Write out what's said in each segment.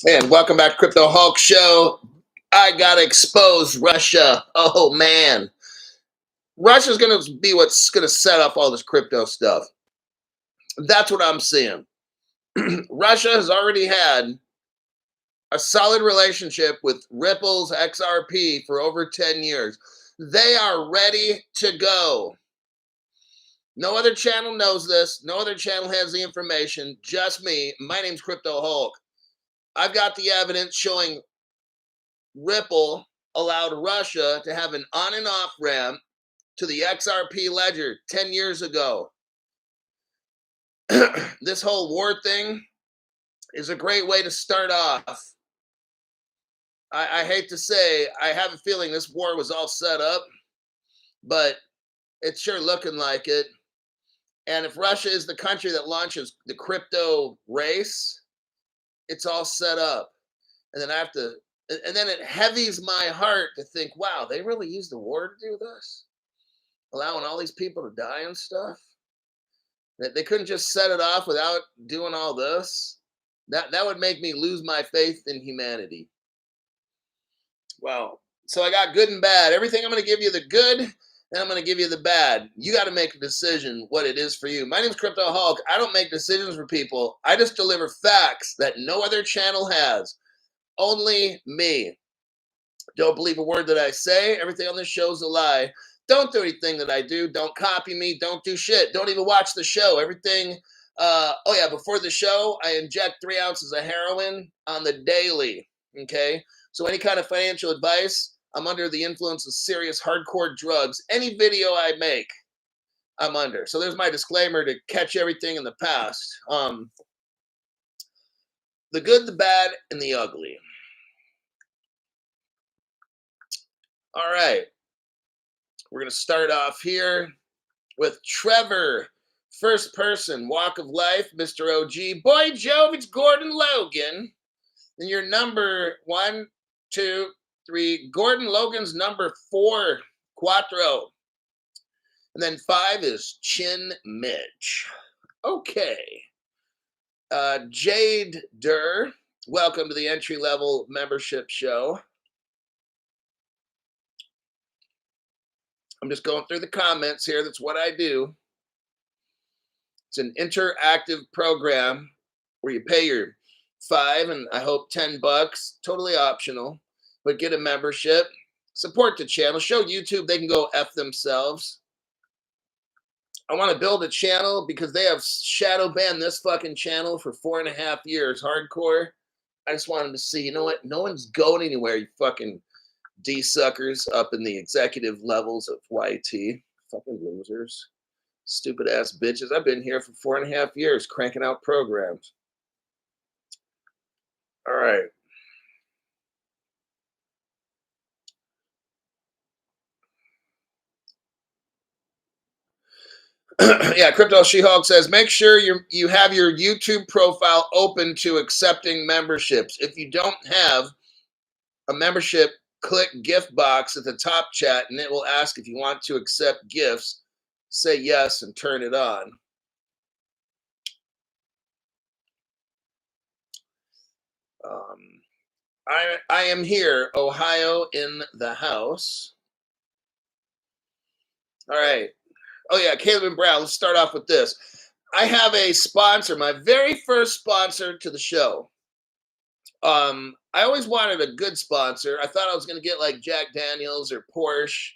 And welcome back to Crypto Hulk Show. I gotta expose Russia. Oh man. Russia's gonna be what's gonna set up all this crypto stuff. That's what I'm seeing. Russia has already had a solid relationship with Ripple's XRP for over 10 years. They are ready to go. No other channel knows this. No other channel has the information. Just me. My name's Crypto Hulk. I've got the evidence showing Ripple allowed Russia to have an on and off ramp to the XRP ledger 10 years ago. This whole war thing is a great way to start off. I hate to say, I have a feeling this war was all set up, but it's sure looking like it. And if Russia is the country that launches the crypto race, it's all set up. And then and then it heavies my heart to think, wow, they really used the war to do this? Allowing all these people to die and stuff? That they couldn't just set it off without doing all this? That would make me lose my faith in humanity. Well, so I got good and bad. Everything I'm going to give you the good, and I'm going to give you the bad. You got to make a decision what it is for you. My name's Crypto Hulk. I don't make decisions for people. I just deliver facts that no other channel has. Only me. Don't believe a word that I say. Everything on this show is a lie. Don't do anything that I do. Don't copy me. Don't do shit. Don't even watch the show. Everything. Oh yeah, before the show, I inject 3 ounces of heroin on the daily. Okay? So any kind of financial advice, I'm under the influence of serious hardcore drugs. Any video I make, I'm under. So there's my disclaimer to catch everything in the past. The good, the bad, and the ugly. All right. We're going to start off here with Trevor. First person, walk of life, Mr. OG. Boy, Jove, it's Gordon Logan. And your number 1, 2, 3. Gordon Logan's number 4, Quattro. And then 5 is Chin Mitch. Okay. Jade Durr, welcome to the entry-level membership show. I'm just going through the comments here. That's what I do. It's an interactive program where you pay your $5 and I hope $10, totally optional, but get a membership, support the channel, show YouTube they can go F themselves. I want to build a channel because they have shadow banned this fucking channel for 4.5 years, hardcore. I just wanted to see, you know what? No one's going anywhere, you fucking D-suckers up in the executive levels of YT. Fucking losers. Stupid ass bitches. I've been here for 4.5 years cranking out programs. All right. Yeah, Crypto She-Hulk says, make sure you have your YouTube profile open to accepting memberships. If you don't have a membership, click gift box at the top chat and it will ask if you want to accept gifts. Say yes and turn it on. I am here, Ohio in the house. All right. Oh yeah, Caleb and Brown. Let's start off with this. I have a sponsor, my very first sponsor to the show. I always wanted a good sponsor. I thought I was going to get like Jack Daniels or Porsche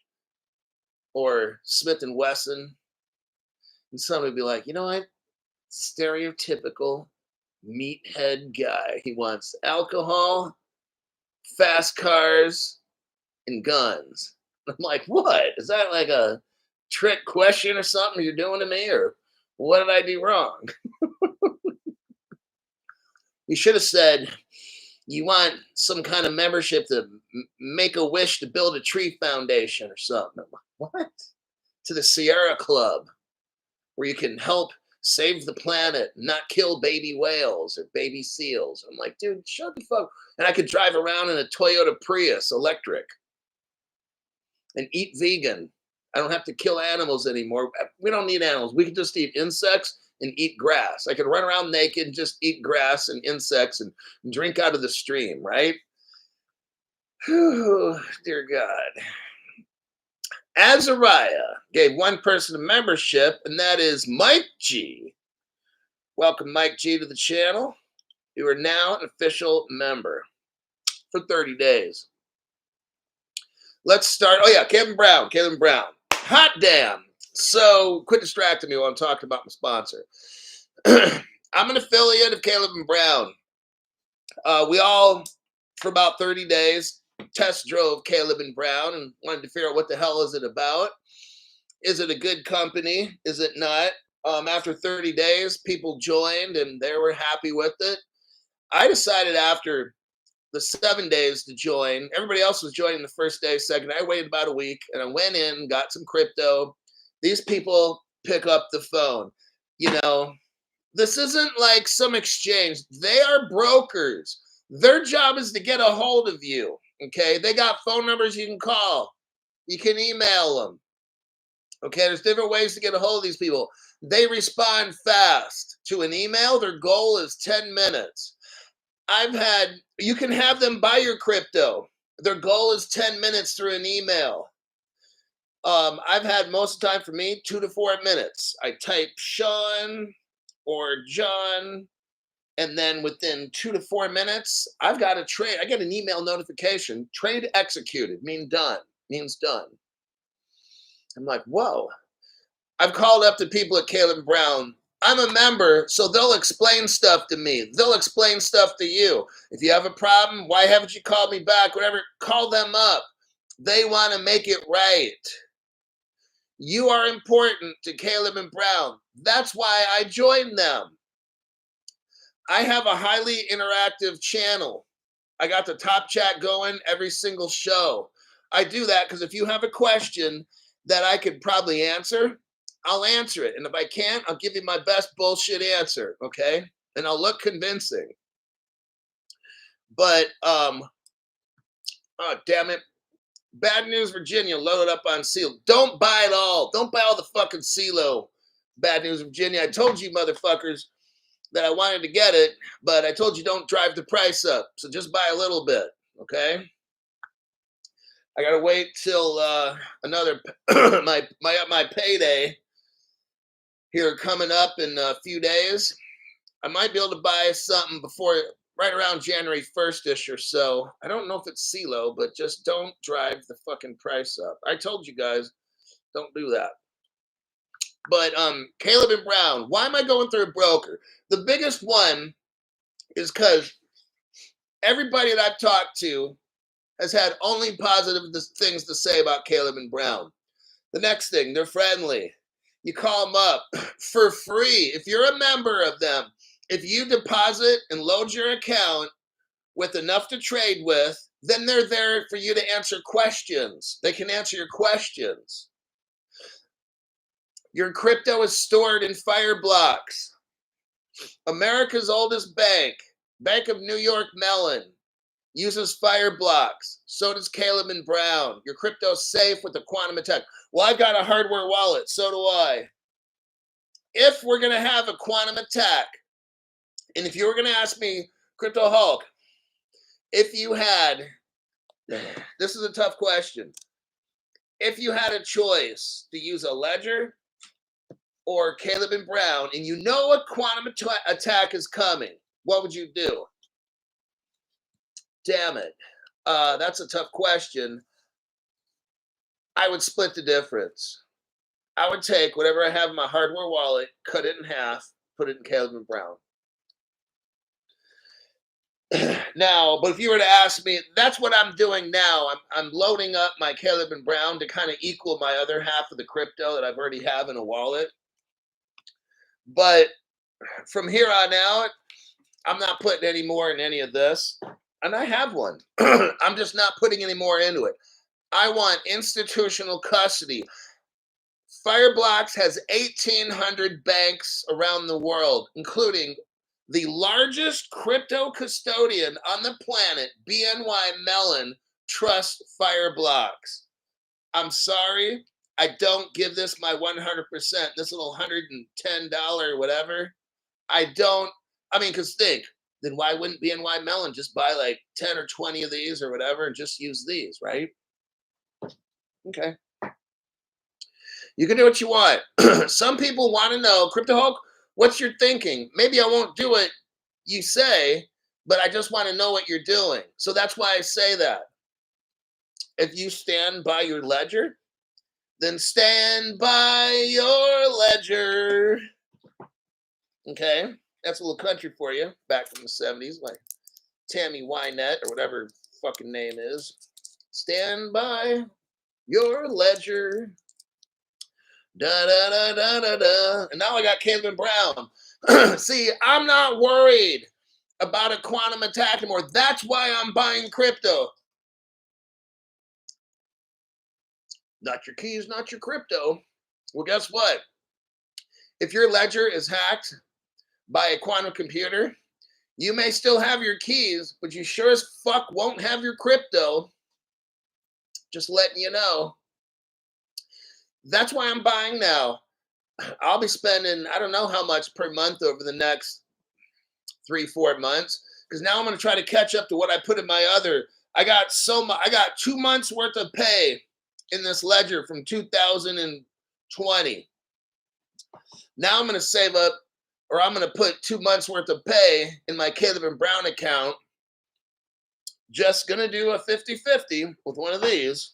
or Smith and Wesson. And somebody would be like, you know what? Stereotypical meathead guy. He wants alcohol, fast cars, and guns. I'm like, what? Is that like a trick question or something you're doing to me? Or what did I do wrong? You should have said, you want some kind of membership to make a wish to build a tree foundation or something. I'm like, what? To the Sierra Club, where you can help save the planet, not kill baby whales or baby seals. I'm like, dude, shut the fuck. And I could drive around in a Toyota Prius electric and eat vegan. I don't have to kill animals anymore. We don't need animals. We can just eat insects and eat grass. I could run around naked and just eat grass and insects and drink out of the stream, right? Whew, dear God. Azariah gave one person a membership, and that is Mike G. Welcome, Mike G, to the channel. You are now an official member for 30 days. Let's start. Oh, yeah, Kevin Brown. Hot damn. So quit distracting me while I'm talking about my sponsor. I'm an affiliate of Caleb and Brown. We all, for about 30 days, test drove Caleb and Brown and wanted to figure out what the hell is it about. Is it a good company? Is it not? After 30 days, people joined and they were happy with it. I decided after the 7 days to join. Everybody else was joining the first day, second. I waited about a week and I went in, got some crypto. These people pick up the phone. You know, this isn't like some exchange. They are brokers. Their job is to get a hold of you. Okay. They got phone numbers you can call. You can email them. Okay. There's different ways to get a hold of these people. They respond fast to an email. Their goal is 10 minutes. You can have them buy your crypto. Their goal is 10 minutes through an email. I've had most of the time for me 2 to 4 minutes. I type Sean or John, and then within 2 to 4 minutes, I've got a trade. I get an email notification. Trade executed. Means done. I'm like, whoa. I've called up to people at Caleb Brown. I'm a member, so they'll explain stuff to me. They'll explain stuff to you. If you have a problem, why haven't you called me back? Whatever, call them up. They want to make it right. You are important to Caleb and Brown. That's why I joined them. I have a highly interactive channel. I got the top chat going every single show. I do that because if you have a question that I could probably answer, I'll answer it. And if I can't, I'll give you my best bullshit answer, okay? And I'll look convincing. But, oh, damn it. Bad News Virginia loaded up on CeeLo. Don't buy it all. Don't buy all the fucking CeeLo. Bad News Virginia. I told you motherfuckers that I wanted to get it, but I told you don't drive the price up. So just buy a little bit, okay? I got to wait till another, my payday here coming up in a few days. I might be able to buy something before, right around January 1st-ish or so. I don't know if it's CeeLo, but just don't drive the fucking price up. I told you guys, don't do that. But Caleb and Brown, why am I going through a broker? The biggest one is because everybody that I've talked to has had only positive things to say about Caleb and Brown. The next thing, they're friendly. You call them up for free. If you're a member of them, if you deposit and load your account with enough to trade with, then they're there for you to answer questions. They can answer your questions. Your crypto is stored in Fireblocks. America's oldest bank, Bank of New York Mellon, uses Fireblocks. So does Caleb and Brown. Your crypto's safe with the quantum attack. Well, I've got a hardware wallet. So do I. If we're going to have a quantum attack, and if you were going to ask me, Crypto Hulk, if you had, this is a tough question. If you had a choice to use a ledger or Caleb and Brown, and you know a quantum attack is coming, what would you do? Damn it. That's a tough question. I would split the difference. I would take whatever I have in my hardware wallet, cut it in half, put it in Caleb and Brown. Now, but if you were to ask me, that's what I'm doing now. I'm loading up my Caleb and Brown to kind of equal my other half of the crypto that I've already have in a wallet. But from here on out, I'm not putting any more in any of this. And I have one. I'm just not putting any more into it. I want institutional custody. Fireblocks has 1,800 banks around the world, including the largest crypto custodian on the planet, BNY Mellon, trusts Fireblocks. I'm sorry, I don't give this my 100%, this little $110 whatever. I don't, I mean, because think, then why wouldn't BNY Mellon just buy like 10 or 20 of these or whatever and just use these, right? Okay. You can do what you want. Some people want to know, Crypto Hulk, what's your thinking? Maybe I won't do it, you say, but I just want to know what you're doing. So that's why I say that. If you stand by your ledger, then stand by your ledger. Okay? That's a little country for you, back from the 70s, like Tammy Wynette or whatever fucking name is. Stand by your ledger. Da da da da da da. And now I got Calvin Brown. See, I'm not worried about a quantum attack anymore. That's why I'm buying crypto. Not your keys, not your crypto. Well, guess what? If your ledger is hacked by a quantum computer, you may still have your keys, but you sure as fuck won't have your crypto. Just letting you know. That's why I'm buying now. I'll be spending, I don't know how much per month over the next 3-4 months, because now I'm going to try to catch up to what I put in my other. I got 2 months worth of pay in this ledger from 2020. Now I'm going to save up, or I'm going to put 2 months worth of pay in my Caleb and Brown account. Just going to do a 50-50 with one of these,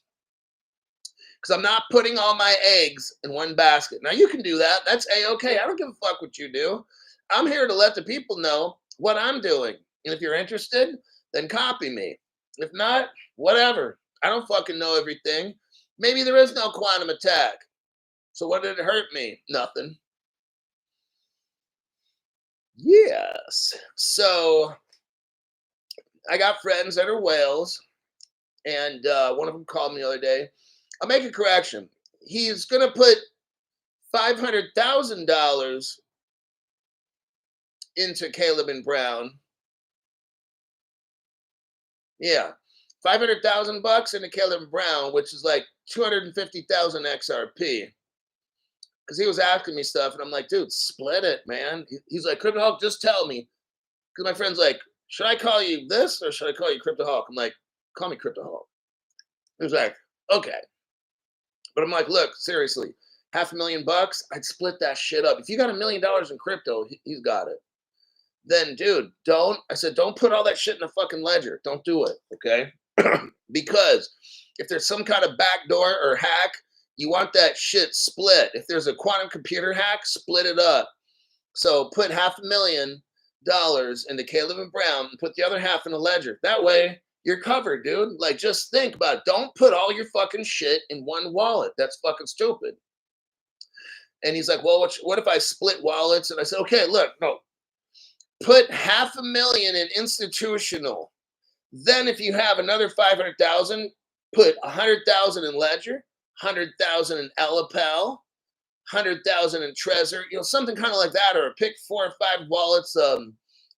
because I'm not putting all my eggs in one basket. Now, you can do that. That's A-okay. I don't give a fuck what you do. I'm here to let the people know what I'm doing. And if you're interested, then copy me. If not, whatever. I don't fucking know everything. Maybe there is no quantum attack. So what did it hurt me? Nothing. Yes. So I got friends that are whales. And one of them called me the other day. I'll make a correction. He's going to put $500,000 into Caleb and Brown. Yeah, 500,000 bucks into Caleb and Brown, which is like 250,000 XRP. Because he was asking me stuff, and I'm like, dude, split it, man. He's like, Crypto Hulk, just tell me. Because my friend's like, should I call you this or should I call you Crypto Hulk? I'm like, call me Crypto Hulk. He was like, okay. But I'm like, look, seriously, $500,000, I'd split that shit up. If you got $1 million in crypto, he's got it. Then, dude, don't put all that shit in a fucking ledger. Don't do it, okay? Because if there's some kind of backdoor or hack, you want that shit split. If there's a quantum computer hack, split it up. So put $500,000 into Caleb and Brown and put the other half in a ledger. That way, you're covered, dude. Like, just think about it. Don't put all your fucking shit in one wallet. That's fucking stupid. And he's like, well, what if I split wallets? And I said, okay, look, no. Put $500,000 in institutional. Then if you have another 500,000, put 100,000 in Ledger, 100,000 in LPL, 100,000 in Trezor, something kind of like that, or pick 4 or 5 wallets,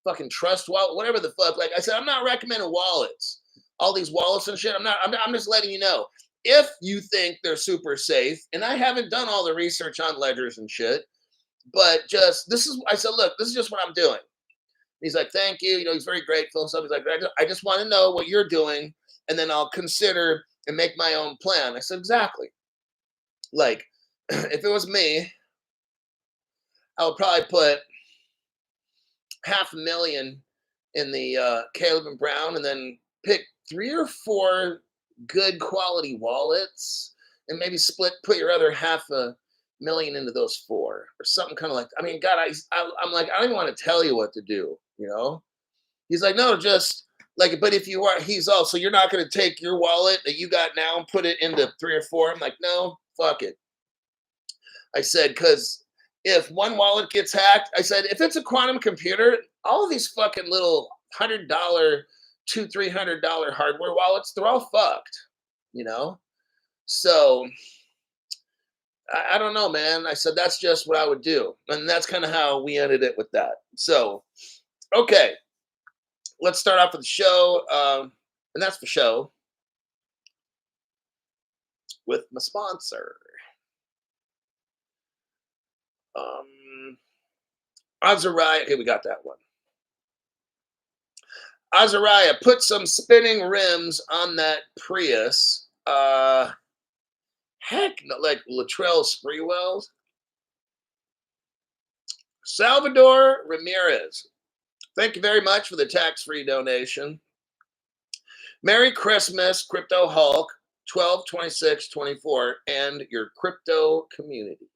fucking trust wallet, whatever the fuck. Like I said, I'm not recommending wallets. All these wallets and shit. I'm just letting you know. If you think they're super safe, and I haven't done all the research on ledgers and shit, but I said, look, this is just what I'm doing. He's like, thank you. He's very grateful and stuff. He's like, I just want to know what you're doing, and then I'll consider and make my own plan. I said, exactly. Like, if it was me, I would probably put $500,000 in the Caleb and Brown, and then pick 3 or 4 good quality wallets, and maybe put your other $500,000 into those 4 or something kind of like. I mean, God, I'm like, I don't even want to tell you what to do. He's like, no, just like, but if you are, he's also, you're not going to take your wallet that you got now and put it into 3 or 4. I'm like, no, fuck it. I said, because if one wallet gets hacked, I said, if it's a quantum computer, all of these fucking little $100, $200-$300 hardware wallets, they're all fucked, So I don't know, man. I said, that's just what I would do. And that's kind of how we ended it with that. So, okay. Let's start off with the show. And that's the show with my sponsor. Azariah, okay, we got that one. Azariah, put some spinning rims on that Prius. Heck, like Latrell Sprewells. Salvador Ramirez, thank you very much for the tax-free donation. Merry Christmas, Crypto Hulk, 12/26/24, and your crypto community.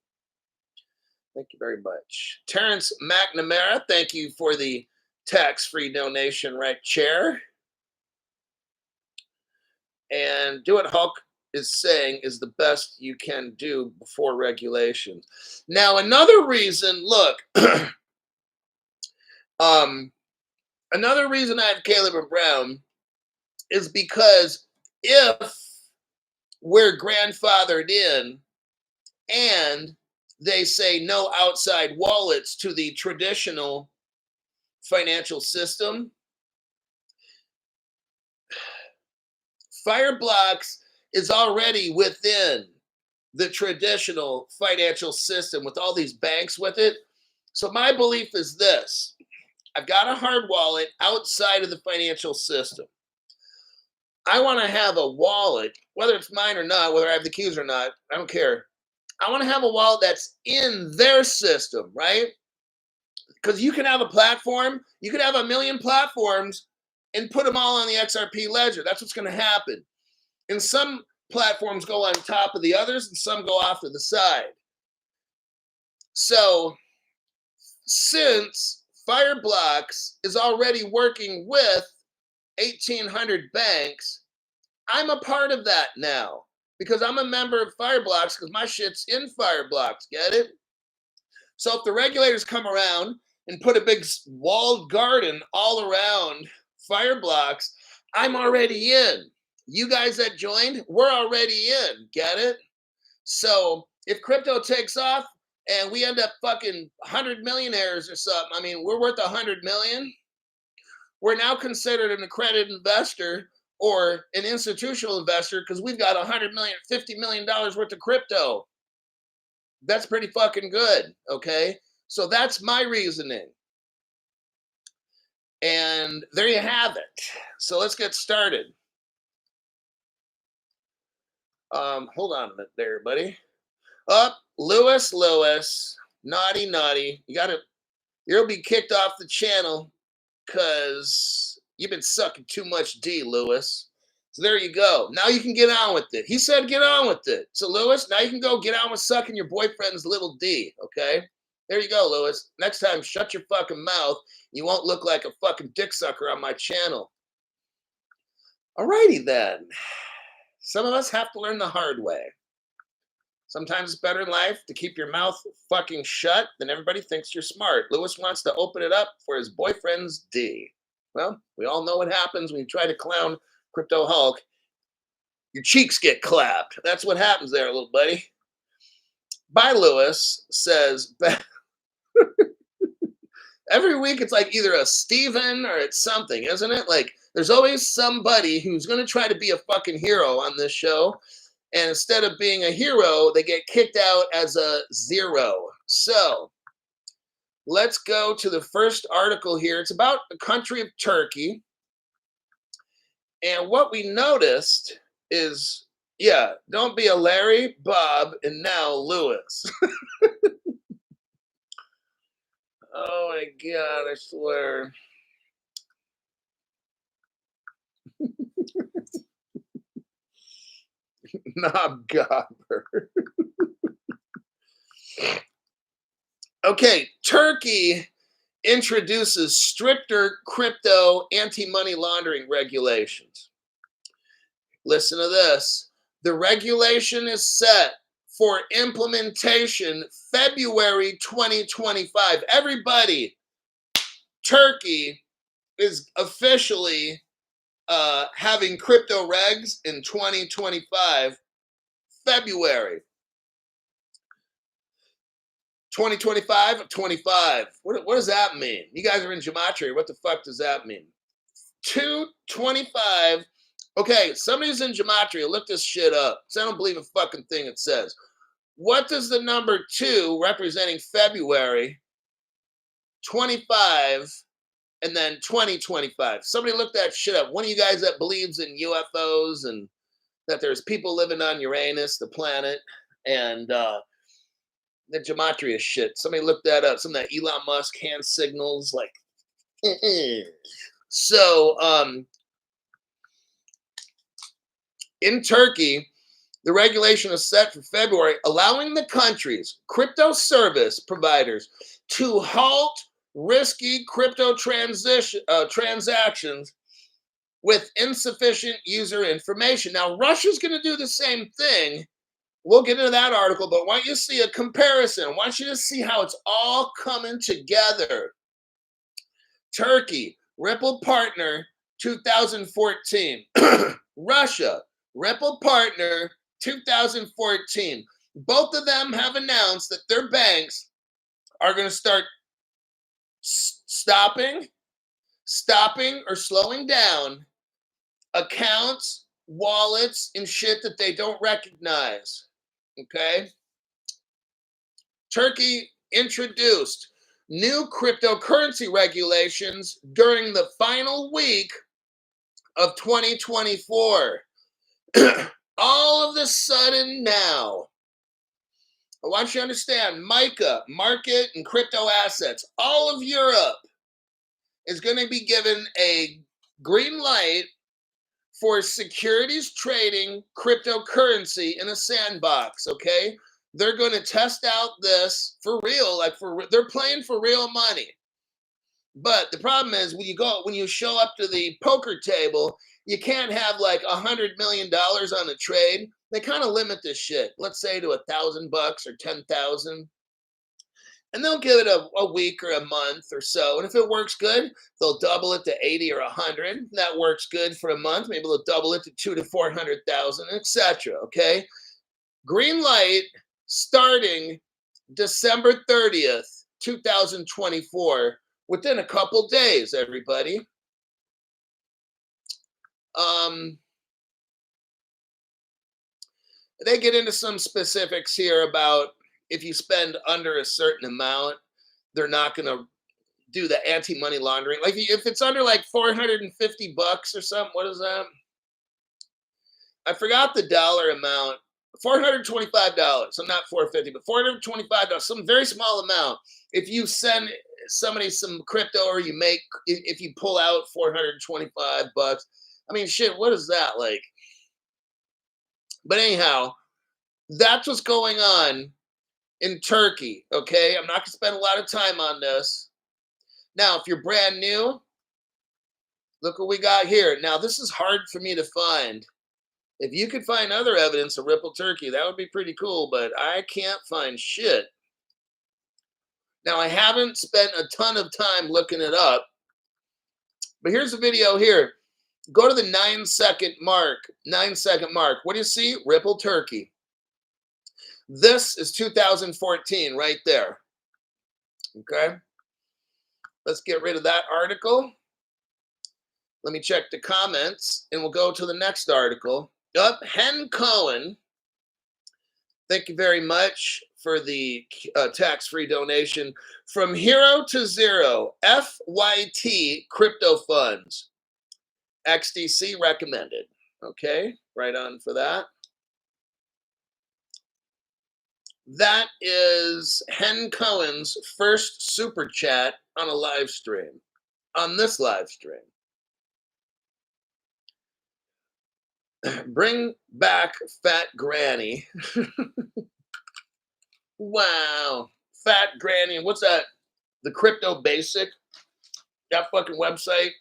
Thank you very much. Terrence McNamara, thank you for the tax-free donation right chair. And do what Hulk is saying is the best you can do before regulations. Now, another reason, look, another reason I have Caleb and Brown is because if we're grandfathered in and they say no outside wallets to the traditional financial system, Fireblocks is already within the traditional financial system with all these banks with it. So my belief is this. I've got a hard wallet outside of the financial system. I want to have a wallet, whether it's mine or not, whether I have the keys or not, I don't care. I want to have a wallet that's in their system, right? Because you can have a platform, you could have a million platforms and put them all on the XRP ledger. That's what's going to happen. And some platforms go on top of the others and some go off to the side. So since Fireblocks is already working with 1,800 banks, I'm a part of that now because I'm a member of Fireblocks because my shit's in Fireblocks, get it? So if the regulators come around and put a big walled garden all around Fireblocks, I'm already in. You guys that joined, we're already in, get it? So if crypto takes off and we end up fucking 100 millionaires or something, I mean, we're worth 100 million. We're now considered an accredited investor or an institutional investor because we've got 100 million, $50 million worth of crypto. That's pretty fucking good, okay? So that's my reasoning. And there you have it. So let's get started. Hold on a minute there, buddy. Up, Lewis, naughty. You'll be kicked off the channel because you've been sucking too much D, Lewis. So there you go. Now you can get on with it. He said get on with it. So Lewis, now you can go get on with sucking your boyfriend's little D, okay? There you go, Lewis. Next time, shut your fucking mouth. You won't look like a fucking dick sucker on my channel. Alrighty then. Some of us have to learn the hard way. Sometimes it's better in life to keep your mouth fucking shut than everybody thinks you're smart. Lewis wants to open it up for his boyfriend's D. Well, we all know what happens when you try to clown Crypto Hulk. Your cheeks get clapped. That's what happens there, little buddy. Bye, Lewis says, every week it's like either a Steven or it's something, isn't it? Like there's always somebody who's going to try to be a fucking hero on this show. And instead of being a hero, they get kicked out as a zero. So let's go to the first article here. It's about the country of Turkey. And what we noticed is, yeah, don't be a Larry, Bob, and now Lewis. Oh my God, I swear. Knob gobber. Okay, Turkey introduces stricter crypto anti-money laundering regulations. Listen to this. The regulation is set for implementation February 2025. Everybody, Turkey is officially having crypto regs in 2025, February. 2025 or 25? What does that mean? You guys are in gematria. What the fuck does that mean? 225. Okay, somebody's in gematria. Look this shit up. So I don't believe a fucking thing it says. What does the number 2 representing February 25 and then 2025? Somebody look that shit up. One of you guys that believes in UFOs and that there's people living on Uranus, the planet, and the gematria shit. Somebody look that up. Some of that Elon Musk hand signals, like. So, in Turkey, the regulation is set for February, allowing the country's crypto service providers to halt risky crypto transactions with insufficient user information. Now, Russia's going to do the same thing. We'll get into that article, but I want you to see a comparison. I want you to see how it's all coming together. Turkey, Ripple partner, 2014. Russia, Ripple partner, 2014. Both of them have announced that their banks are going to start stopping or slowing down accounts, wallets, and shit that they don't recognize. Okay? Turkey introduced new cryptocurrency regulations during the final week of 2024. All of a sudden now, I want you to understand, MICA, market and crypto assets, all of Europe is going to be given a green light for securities trading cryptocurrency in a sandbox, okay? They're going to test out this for real, they're playing for real money. But the problem is when you show up to the poker table, you can't have like $100 million on a trade. They kind of limit this shit. Let's say to $1,000 or 10,000. And they'll give it a week or a month or so. And if it works good, they'll double it to 80 or 100. That works good for a month. Maybe they'll double it to 200 to 400,000, etc. Okay. Green light starting December 30th, 2024, within a couple days, everybody. They get into some specifics here about if you spend under a certain amount, they're not going to do the anti-money laundering. Like if it's under like $450 or something, what is that? I forgot the dollar amount. $425. So not $450, but $425. Some very small amount. If you send somebody some crypto or if you pull out $425, I mean, shit, what is that like? But anyhow, that's what's going on in Turkey, okay? I'm not going to spend a lot of time on this. Now, if you're brand new, look what we got here. Now, this is hard for me to find. If you could find other evidence of Ripple Turkey, that would be pretty cool, but I can't find shit. Now, I haven't spent a ton of time looking it up, but here's a video here. Go to the 9-second mark. 9-second mark. What do you see? Ripple Turkey. This is 2014 right there. Okay. Let's get rid of that article. Let me check the comments and we'll go to the next article. Hen Cohen. Thank you very much for the tax-free donation. From Hero to Zero, FYT crypto funds. XDC recommended. Okay, right on for that. That is Hen Cohen's first super chat on a live stream, on this live stream. Bring back Fat Granny. Wow. Fat Granny. What's that? The Crypto Basic? That fucking website?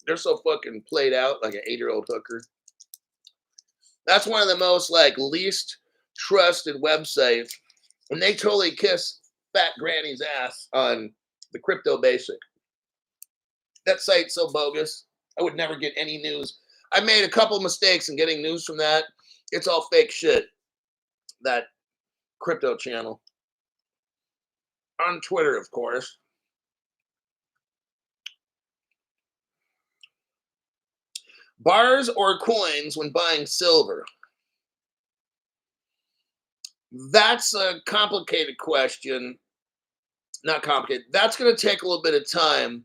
They're so fucking played out like an 8-year-old hooker. That's one of the most least trusted websites. And they totally kiss Fat Granny's ass on the Crypto Basic. That site's so bogus. I would never get any news. I made a couple mistakes in getting news from that. It's all fake shit. That crypto channel. On Twitter, of course. Bars or coins when buying silver. That's a complicated question. Not complicated. That's going to take a little bit of time,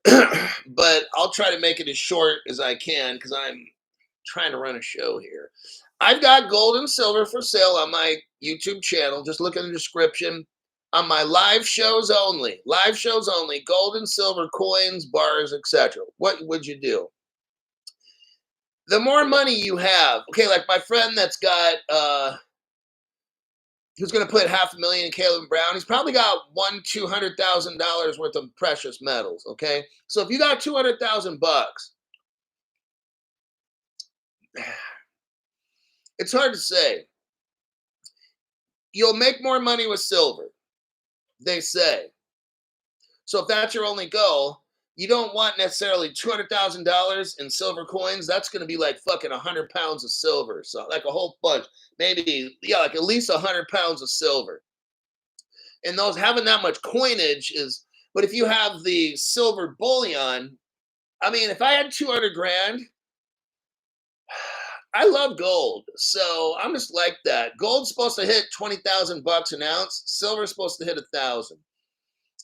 but I'll try to make it as short as I can because I'm trying to run a show here. I've got gold and silver for sale on my YouTube channel. Just look in the description. On my live shows only, gold and silver coins, bars, etc. What would you do? The more money you have, okay, like my friend that's got who's going to put $500,000 in Caleb Brown. He's probably got $200,000 worth of precious metals. Okay, so if you got $200,000, it's hard to say. You'll make more money with silver, they say. So if that's your only goal, you don't want necessarily $200,000 in silver coins. That's going to be like fucking 100 pounds of silver. So like a whole bunch, maybe, yeah, like at least 100 pounds of silver. And those having that much coinage is, but if you have the silver bullion, I mean, if I had 200 grand, I love gold. So I'm just like that. Gold's supposed to hit 20,000 bucks an ounce. Silver's supposed to hit 1,000.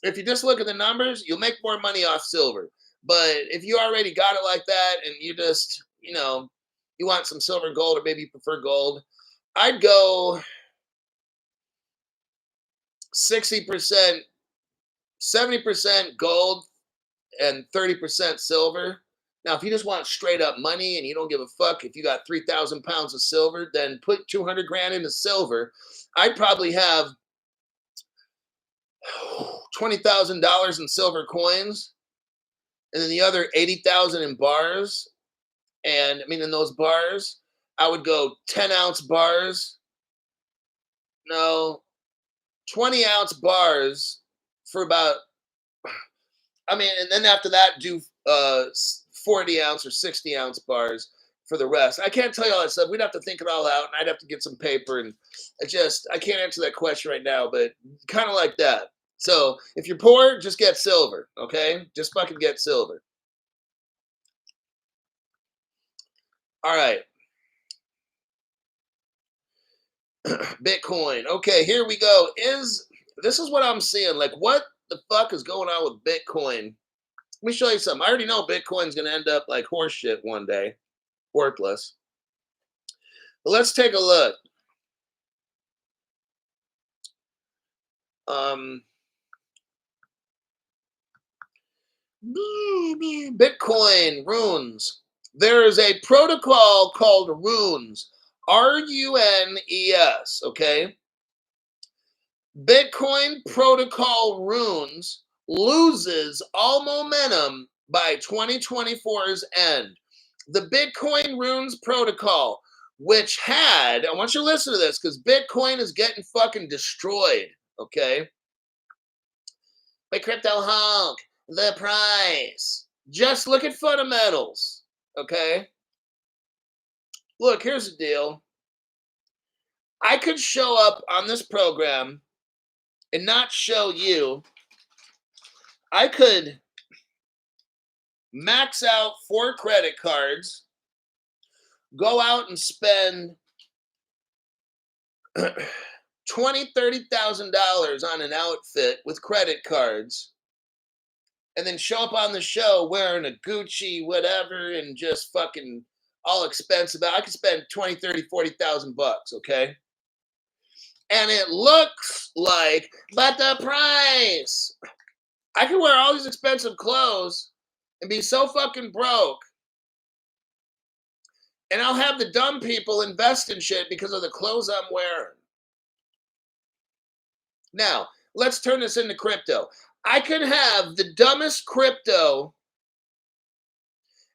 If you just look at the numbers, you'll make more money off silver. But if you already got it like that and you just, you want some silver and gold, or maybe you prefer gold, I'd go 60%, 70% gold and 30% silver. Now, if you just want straight up money and you don't give a fuck if you got 3,000 pounds of silver, then put 200 grand into silver. I'd probably have $20,000 in silver coins, and then the other 80,000 in bars. And I mean, in those bars, I would go 10-ounce bars. No, 20-ounce bars for about, I mean, and then after that, do 40-ounce or 60-ounce bars for the rest. I can't tell you all that stuff. We'd have to think it all out, and I'd have to get some paper. And I can't answer that question right now, but kind of like that. So if you're poor, just get silver, okay? Just fucking get silver. All right. Bitcoin. Okay, here we go. This is what I'm seeing. Like, what the fuck is going on with Bitcoin? Let me show you something. I already know Bitcoin's going to end up like horseshit one day, worthless. But let's take a look. Bitcoin runes. There is a protocol called runes, RUNES. Okay, Bitcoin protocol runes loses all momentum by 2024's end. The Bitcoin runes protocol, which had, I want you to listen to this because Bitcoin is getting fucking destroyed. Okay, by Crypto Hulk, the price. Just look at fundamentals. Okay, look, here's the deal. I could show up on this program and not show you. I could max out 4 credit cards, go out and spend $20,000-$30,000 on an outfit with credit cards, and then show up on the show wearing a Gucci whatever and just fucking all expensive. I could spend 20, 30, 40,000 bucks, okay? And it looks like, but the price. I can wear all these expensive clothes and be so fucking broke. And I'll have the dumb people invest in shit because of the clothes I'm wearing. Now, let's turn this into crypto. I could have the dumbest crypto,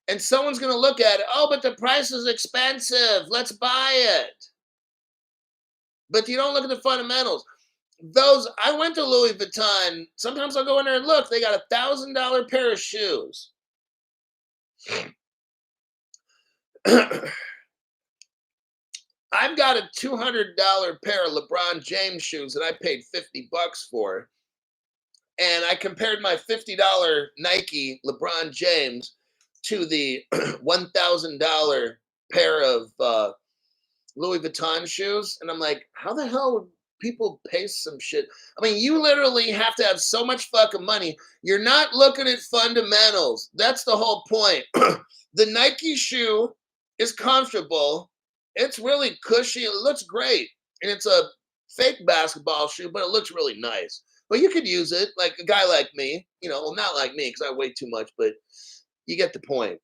and someone's going to look at it. Oh, but the price is expensive. Let's buy it. But you don't look at the fundamentals. I went to Louis Vuitton. Sometimes I'll go in there and look. They got $1,000 pair of shoes. I've got a $200 pair of LeBron James shoes that I paid $50 for. And I compared my $50 Nike LeBron James to the $1,000 pair of Louis Vuitton shoes. And I'm like, how the hell would people pay some shit? I mean, you literally have to have so much fucking money. You're not looking at fundamentals. That's the whole point. The Nike shoe is comfortable. It's really cushy. It looks great. And it's a fake basketball shoe, but it looks really nice. But you could use it like a guy like me, well, not like me because I weigh too much, but you get the point.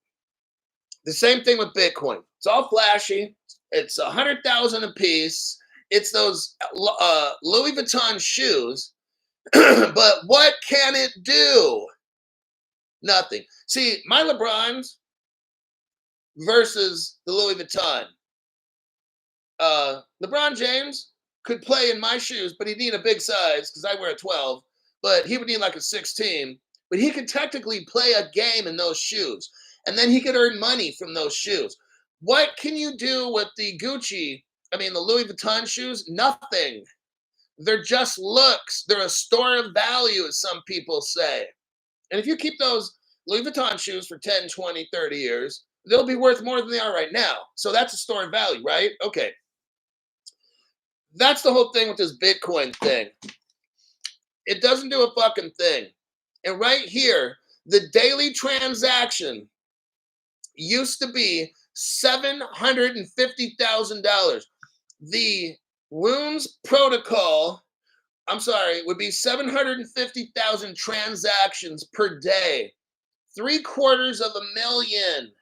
The same thing with Bitcoin. It's all flashy. It's 100,000 a piece. It's those Louis Vuitton shoes. But what can it do? Nothing. See, my LeBrons versus the Louis Vuitton. LeBron James could play in my shoes, but he'd need a big size because I wear a 12. But he would need like a 16. But he could technically play a game in those shoes. And then he could earn money from those shoes. What can you do with the the Louis Vuitton shoes? Nothing. They're just looks. They're a store of value, as some people say. And if you keep those Louis Vuitton shoes for 10, 20, 30 years, they'll be worth more than they are right now. So that's a store of value, right? Okay. That's the whole thing with this Bitcoin thing. It doesn't do a fucking thing. And right here, the daily transaction used to be $750,000. The Runes protocol, would be 750,000 transactions per day. 750,000.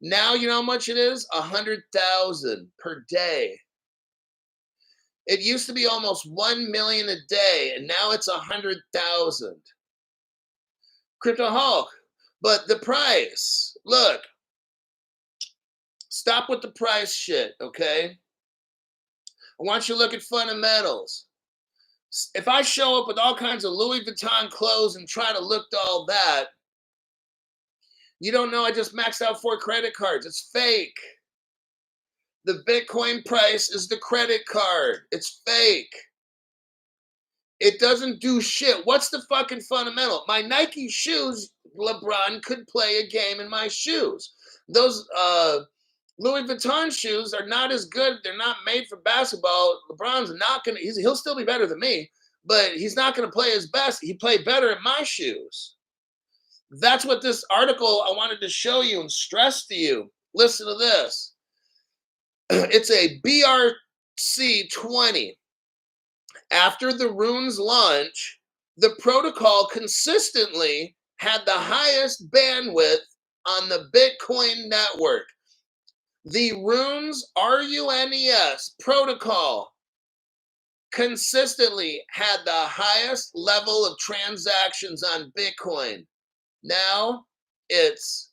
Now you know how much it is? 100,000 per day. It used to be almost 1 million a day, and now it's 100,000. Crypto Hulk. But the price, look, stop with the price shit, okay? I want you to look at fundamentals. If I show up with all kinds of Louis Vuitton clothes and try to look to all that, you don't know I just maxed out 4 credit cards. It's fake. The Bitcoin price is the credit card. It's fake. It doesn't do shit. What's the fucking fundamental? My Nike shoes, LeBron could play a game in my shoes. Those Louis Vuitton shoes are not as good. They're not made for basketball. LeBron's not going to, he'll still be better than me, but he's not going to play his best. He played better in my shoes. That's what this article I wanted to show you and stress to you. Listen to this. It's a BRC20. After the Runes launch, the protocol consistently had the highest bandwidth on the Bitcoin network. The Runes, RUNES protocol consistently had the highest level of transactions on Bitcoin. Now it's,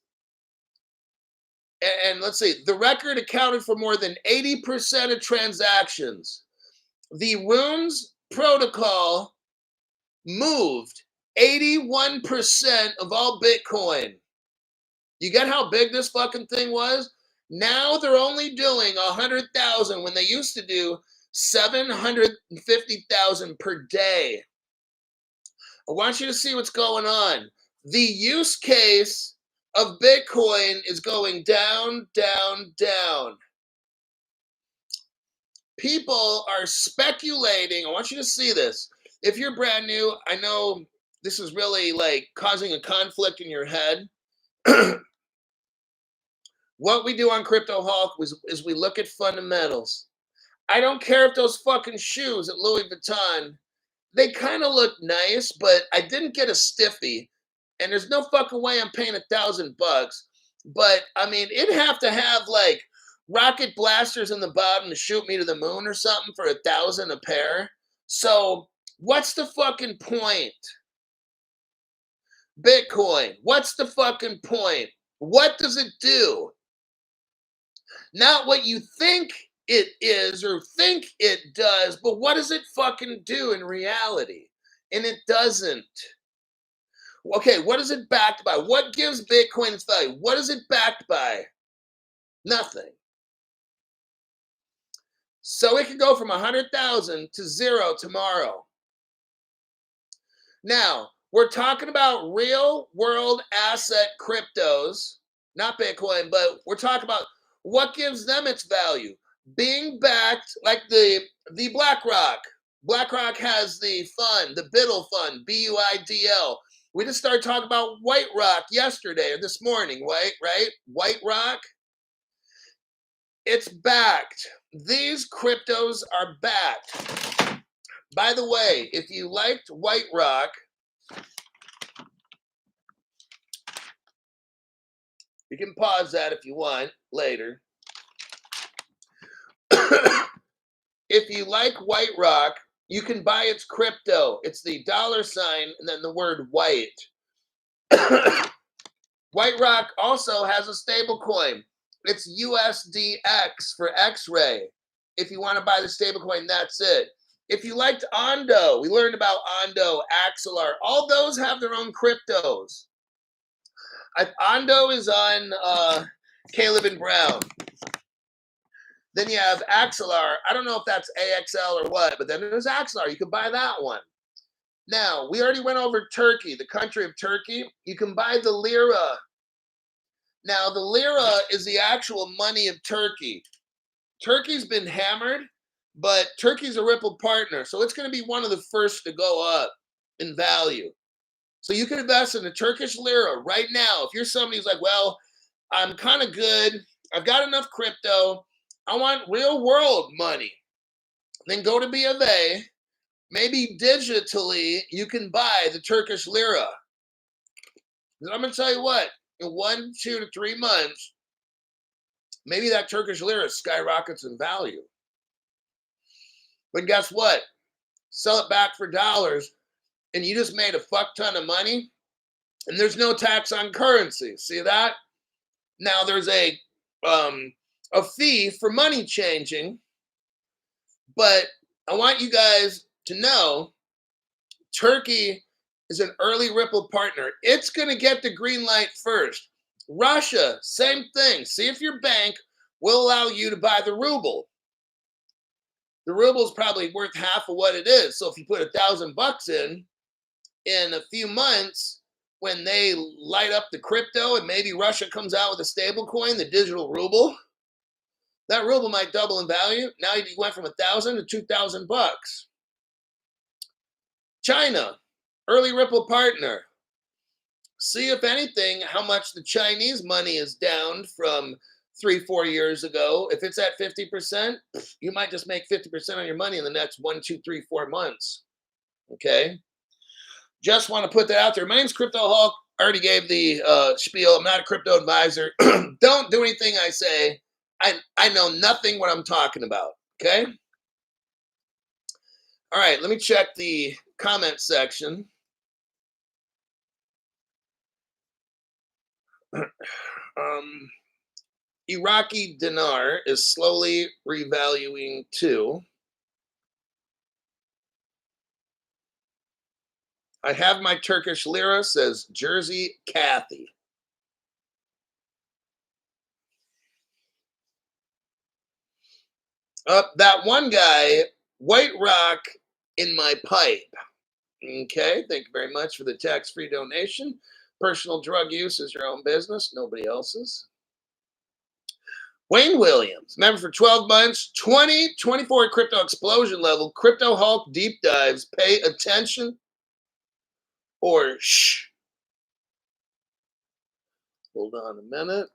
and let's see, the record accounted for more than 80% of transactions. The Runes protocol moved 81% of all Bitcoin. You get how big this fucking thing was? Now they're only doing 100,000 when they used to do 750,000 per day. I want you to see what's going on. The use case of Bitcoin is going down, down, down. People are speculating. I want you to see this. If you're brand new, I know this is really like causing a conflict in your head. What we do on Crypto Hawk is we look at fundamentals. I don't care if those fucking shoes at Louis Vuitton, they kind of look nice, but I didn't get a stiffy. And there's no fucking way I'm paying $1,000. But I mean, it'd have to have like rocket blasters in the bottom to shoot me to the moon or something for $1,000 a pair. So what's the fucking point? Bitcoin, what's the fucking point? What does it do? Not what you think it is or think it does, but what does it fucking do in reality? And it doesn't. Okay, what is it backed by? What gives Bitcoin its value? What is it backed by? Nothing. So it can go from 100,000 to 0 tomorrow. Now, we're talking about real world asset cryptos, not Bitcoin, but we're talking about what gives them its value. being backed like the BlackRock. BlackRock has the fund, the Biddle Fund, BUIDL. We just started talking about White Rock yesterday or this morning, right? White Rock, it's backed. These cryptos are backed. By the way, if you liked White Rock, you can pause that if you want later. If you like White Rock, you can buy its crypto. It's the $ and then the word white. White Rock also has a stable coin. It's USDX for X-ray. If you want to buy the stable coin, that's it. If you liked Ondo, we learned about Ondo, Axelar. All those have their own cryptos. Ondo is on Caleb and Brown. Then you have Axelar. I don't know if that's AXL or what, but then there's Axelar. You can buy that one. Now, we already went over Turkey, the country of Turkey. You can buy the lira. Now, the lira is the actual money of Turkey. Turkey's been hammered, but Turkey's a Ripple partner, so it's going to be one of the first to go up in value. So you can invest in the Turkish lira right now. If you're somebody who's like, well, I'm kind of good, I've got enough crypto, I want real world money, then go to B of A. Maybe digitally, you can buy the Turkish lira. I'm going to tell you what, in 1, 2 to 3 months, maybe that Turkish lira skyrockets in value. But guess what? Sell it back for dollars, and you just made a fuck ton of money, and there's no tax on currency. See that? Now there's a fee for money changing, but I want you guys to know Turkey is an early Ripple partner. It's going to get the green light first. Russia, same thing. See if your bank will allow you to buy the ruble. The ruble is probably worth half of what it is. So if you put $1,000 in a few months, when they light up the crypto and maybe Russia comes out with a stable coin, the digital ruble, that ruble might double in value. Now you went from $1,000 to $2,000. China, early Ripple partner. See if anything, how much the Chinese money is down from 3-4 years ago. If it's at 50%, you might just make 50% on your money in the next 1, 2, 3, 4 months. Okay. Just want to put that out there. My name's Crypto Hulk. I already gave the spiel. I'm not a crypto advisor. Don't do anything I say. I know nothing what I'm talking about. Okay. All right. Let me check the comment section. Iraqi dinar is slowly revaluing too. I have my Turkish lira, says Jersey Kathy. That one guy, White Rock in my pipe. Okay, thank you very much for the tax-free donation. Personal drug use is your own business, nobody else's. Wayne Williams, member for 12 months, 2024 crypto explosion level, Crypto Hulk deep dives. Pay attention or shh. Hold on a minute.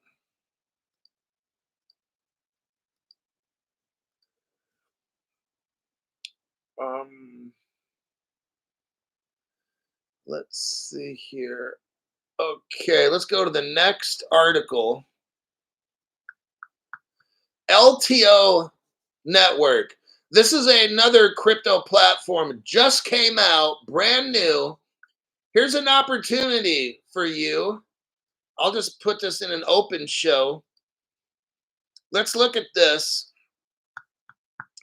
Let's see here. Okay, let's go to the next article. LTO Network. This is another crypto platform. Just came out, brand new. Here's an opportunity for you. I'll just put this in an open show. Let's look at this.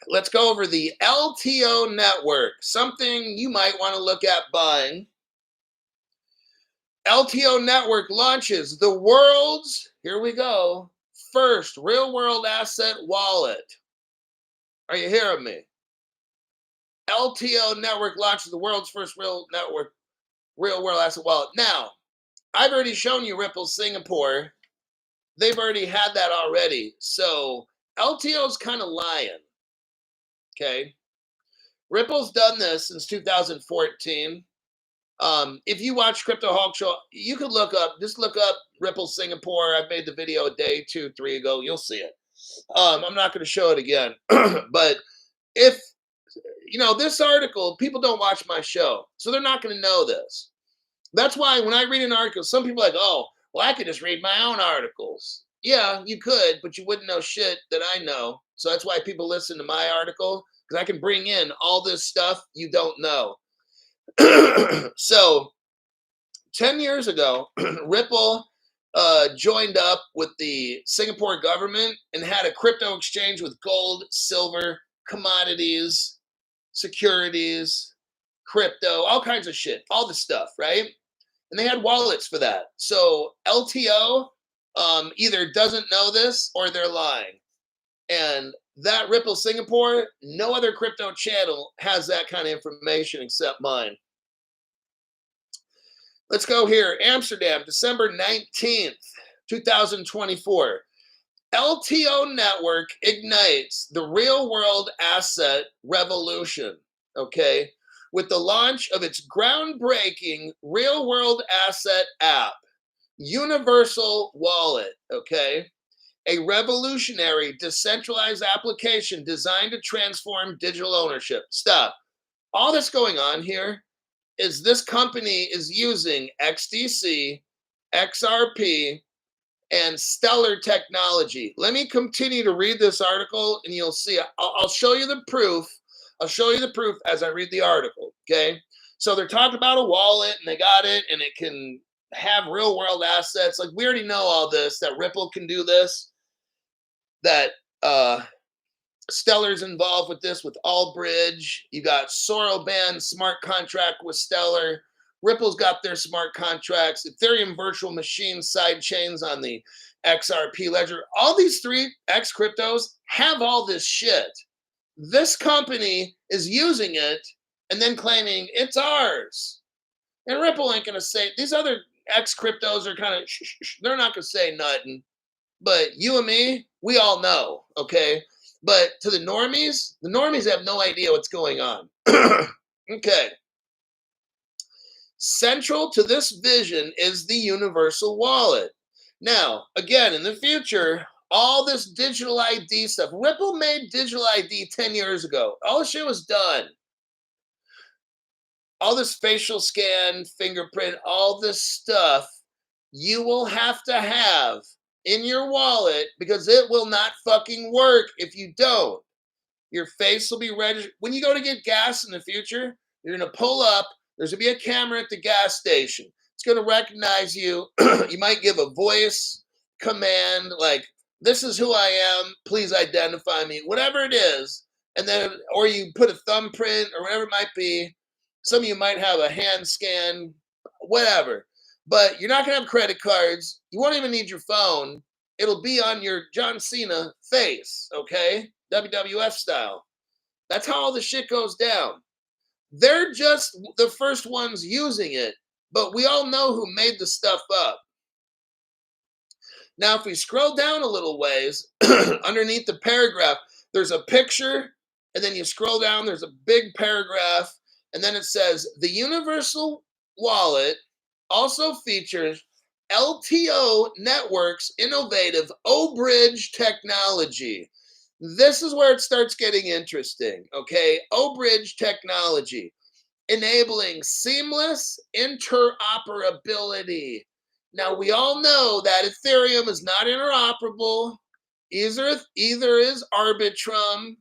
Let's go over the LTO Network, something you might want to look at buying. LTO Network launches the world's, here we go, first real-world asset wallet. Are you hearing me? LTO Network launches the world's first real-world asset wallet. Now, I've already shown you Ripple Singapore. They've already had that already. So LTO's kind of lying. Okay. Ripple's done this since 2014. If you watch Crypto Hawk Show, you could just look up Ripple Singapore. I made the video a day, 2, 3 ago. You'll see it. I'm not going to show it again. But if, this article, people don't watch my show, so they're not going to know this. That's why when I read an article, some people are like, oh, well, I could just read my own articles. Yeah, you could, but you wouldn't know shit that I know. So that's why people listen to my article, because I can bring in all this stuff you don't know. So 10 years ago, Ripple joined up with the Singapore government and had a crypto exchange with gold, silver, commodities, securities, crypto, all kinds of shit, all the stuff, right? And they had wallets for that. So LTO either doesn't know this or they're lying. And that Ripple Singapore, no other crypto channel has that kind of information except mine. Let's go here. Amsterdam, December 19th, 2024. LTO Network ignites the real world asset revolution, okay, with the launch of its groundbreaking real world asset app, Universal Wallet, okay, a revolutionary decentralized application designed to transform digital ownership. Stop. All that's going on here is this company is using XDC, XRP, and Stellar technology. Let me continue to read this article and you'll see. I'll show you the proof. I'll show you the proof as I read the article, okay? So they're talking about a wallet and they got it and it can have real world assets. Like we already know all this, that Ripple can do this, that Stellar's involved with this with Allbridge. You got Soroban smart contract with Stellar. Ripple's got their smart contracts. Ethereum virtual machine side chains on the XRP ledger. All these 3X cryptos have all this shit. This company is using it and then claiming it's ours. And Ripple ain't going to say, these other X cryptos are kind of, they're not going to say nothing. But you and me, we all know, okay? But to the normies have no idea what's going on. Okay. Central to this vision is the universal wallet. Now, again, in the future, all this digital ID stuff, Ripple made digital ID 10 years ago. All the shit was done. All this facial scan, fingerprint, all this stuff, you will have to have in your wallet because it will not fucking work if you don't. Your face will be registered. When you go to get gas in the future, you're going to pull up. There's going to be a camera at the gas station. It's going to recognize you. You might give a voice command like, this is who I am. Please identify me. Whatever it is. And then, or you put a thumbprint or whatever it might be. Some of you might have a hand scan, whatever. But you're not going to have credit cards. You won't even need your phone. It'll be on your John Cena face, okay? WWF style. That's how all the shit goes down. They're just the first ones using it, but we all know who made the stuff up. Now, if we scroll down a little ways, underneath the paragraph, there's a picture, and then you scroll down, there's a big paragraph, and then it says, the Universal Wallet also features LTO Network's innovative O-Bridge technology. This is where it starts getting interesting, okay? O-Bridge technology, enabling seamless interoperability. Now, we all know that Ethereum is not interoperable. Either is Arbitrum,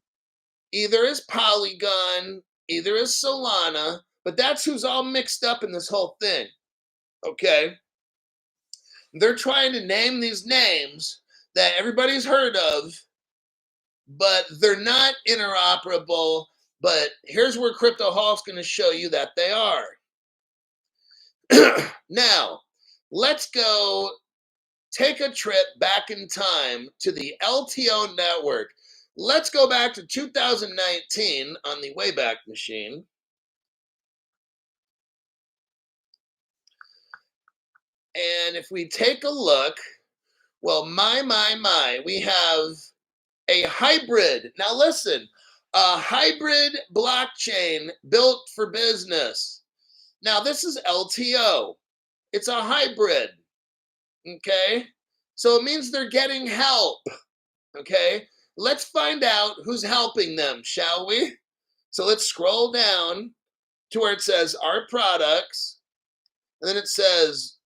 either is Polygon, either is Solana, but that's who's all mixed up in this whole thing, okay? They're trying to name these names that everybody's heard of, but they're not interoperable. But here's where Crypto Hawk's going to show you that they are. Now, let's go take a trip back in time to the LTO network. Let's go back to 2019 on the Wayback Machine. And if we take a look, well, my, we have A hybrid. Now listen, a hybrid blockchain built for business. Now this is LTO. It's a hybrid. Okay. So it means they're getting help. Okay. Let's find out who's helping them, shall we? So let's scroll down to where it says our products. And then it says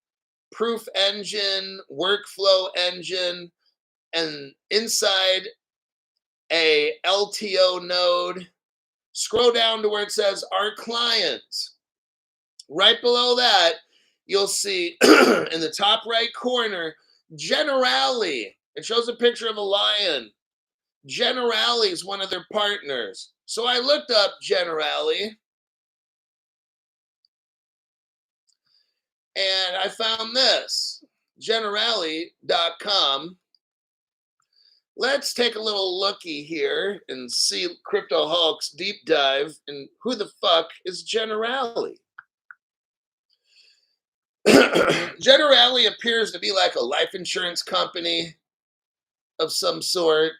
proof engine, workflow engine, and inside a LTO node. Scroll down to where it says our clients. Right below that, you'll see in the top right corner, Generali. It shows a picture of a lion. Generali is one of their partners. So I looked up Generali and I found this, Generali.com. Let's take a little looky here and see Crypto Hulk's deep dive and who the fuck is Generali. Generali appears to be like a life insurance company of some sort.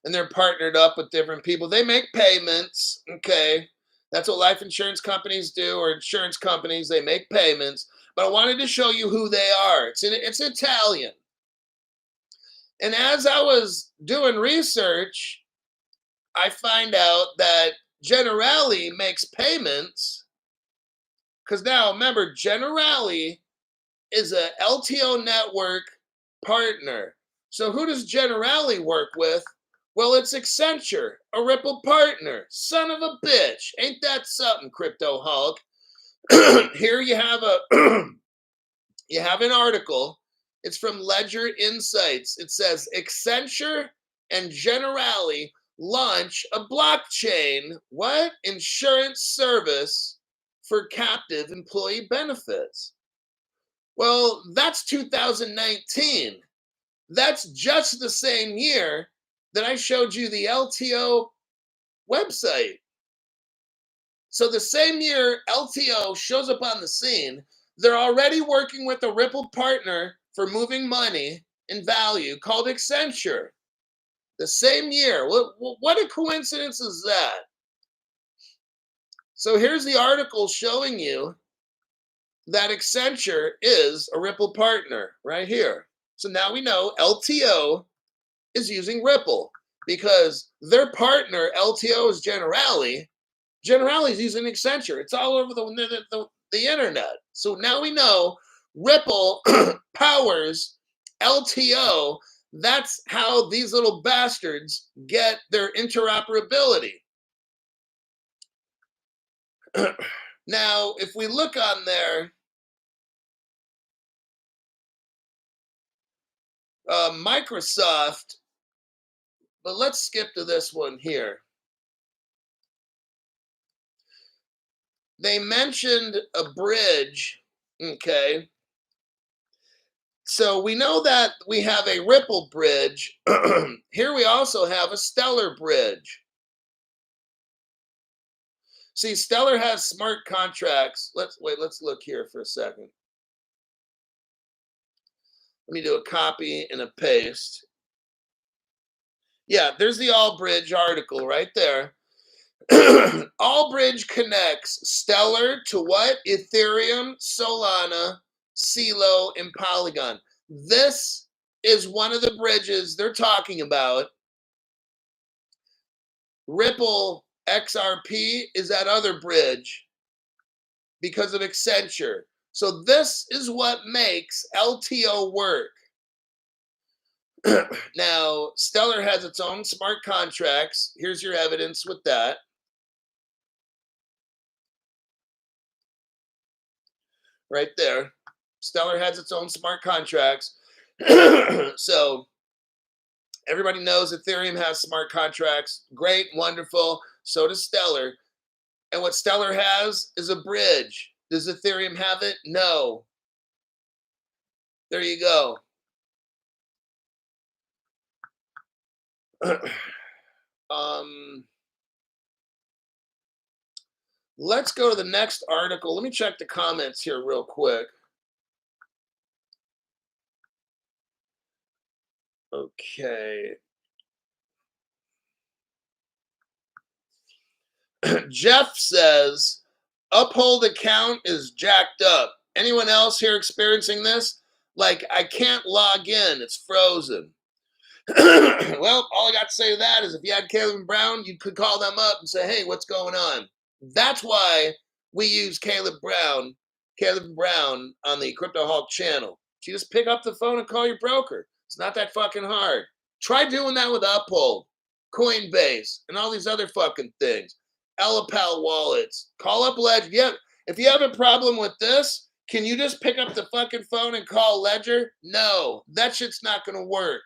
And they're partnered up with different people. They make payments, okay? That's what life insurance companies do, or insurance companies, they make payments. But I wanted to show you who they are. It's Italian. And as I was doing research, I find out that Generali makes payments. Because now, remember, Generali is a LTO Network partner. So who does Generali work with? Well, it's Accenture, a Ripple partner. Son of a bitch. Ain't that something, Crypto Hulk? Here you have you have an article. It's from Ledger Insights. It says Accenture and Generali launch a blockchain, what? Insurance service for captive employee benefits. Well, that's 2019. That's just the same year that I showed you the LTO website. So the same year LTO shows up on the scene, they're already working with a Ripple partner for moving money in value called Accenture. The same year. What a coincidence is that? So here's the article showing you that Accenture is a Ripple partner right here. So now we know LTO is using Ripple because their partner, LTO, is Generali. Generali is using Accenture. It's all over the internet. So now we know Ripple powers LTO. That's how these little bastards get their interoperability. Now, if we look on there, Microsoft, but let's skip to this one here. They mentioned a bridge, okay? So we know that we have a Ripple bridge. Here we also have a Stellar bridge. See, Stellar has smart contracts. Let's look here for a second. Let me do a copy and a paste. Yeah, there's the Allbridge article right there. Allbridge connects Stellar to what? Ethereum, Solana, Celo, and Polygon. This is one of the bridges they're talking about. Ripple XRP is that other bridge because of Accenture. So this is what makes LTO work. Now, Stellar has its own smart contracts. Here's your evidence with that. Right there. Stellar has its own smart contracts. So everybody knows Ethereum has smart contracts. Great, wonderful. So does Stellar. And what Stellar has is a bridge. Does Ethereum have it? No. There you go. Let's go to the next article. Let me check the comments here real quick. Okay. Jeff says, Uphold account is jacked up. Anyone else here experiencing this? Like, I can't log in. It's frozen. Well, all I got to say to that is if you had Caleb Brown, you could call them up and say, hey, what's going on? That's why we use Caleb Brown on the Crypto Hawk channel. You just pick up the phone and call your broker. It's not that fucking hard. Try doing that with Uphold, Coinbase, and all these other fucking things. Elapal wallets. Call up Ledger. Yeah, if you have a problem with this, can you just pick up the fucking phone and call Ledger? No, that shit's not going to work.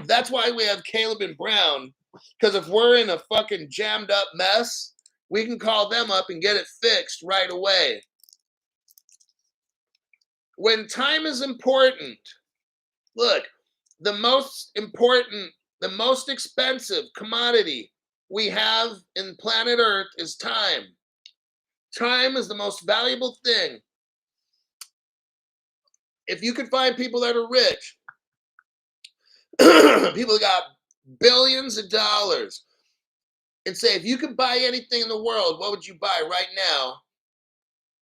That's why we have Caleb and Brown, because if we're in a fucking jammed up mess, we can call them up and get it fixed right away. When time is important, look, the most important, the most expensive commodity we have in planet Earth is time. Time is the most valuable thing. If you could find people that are rich, people that got billions of dollars, and say, if you could buy anything in the world, what would you buy right now?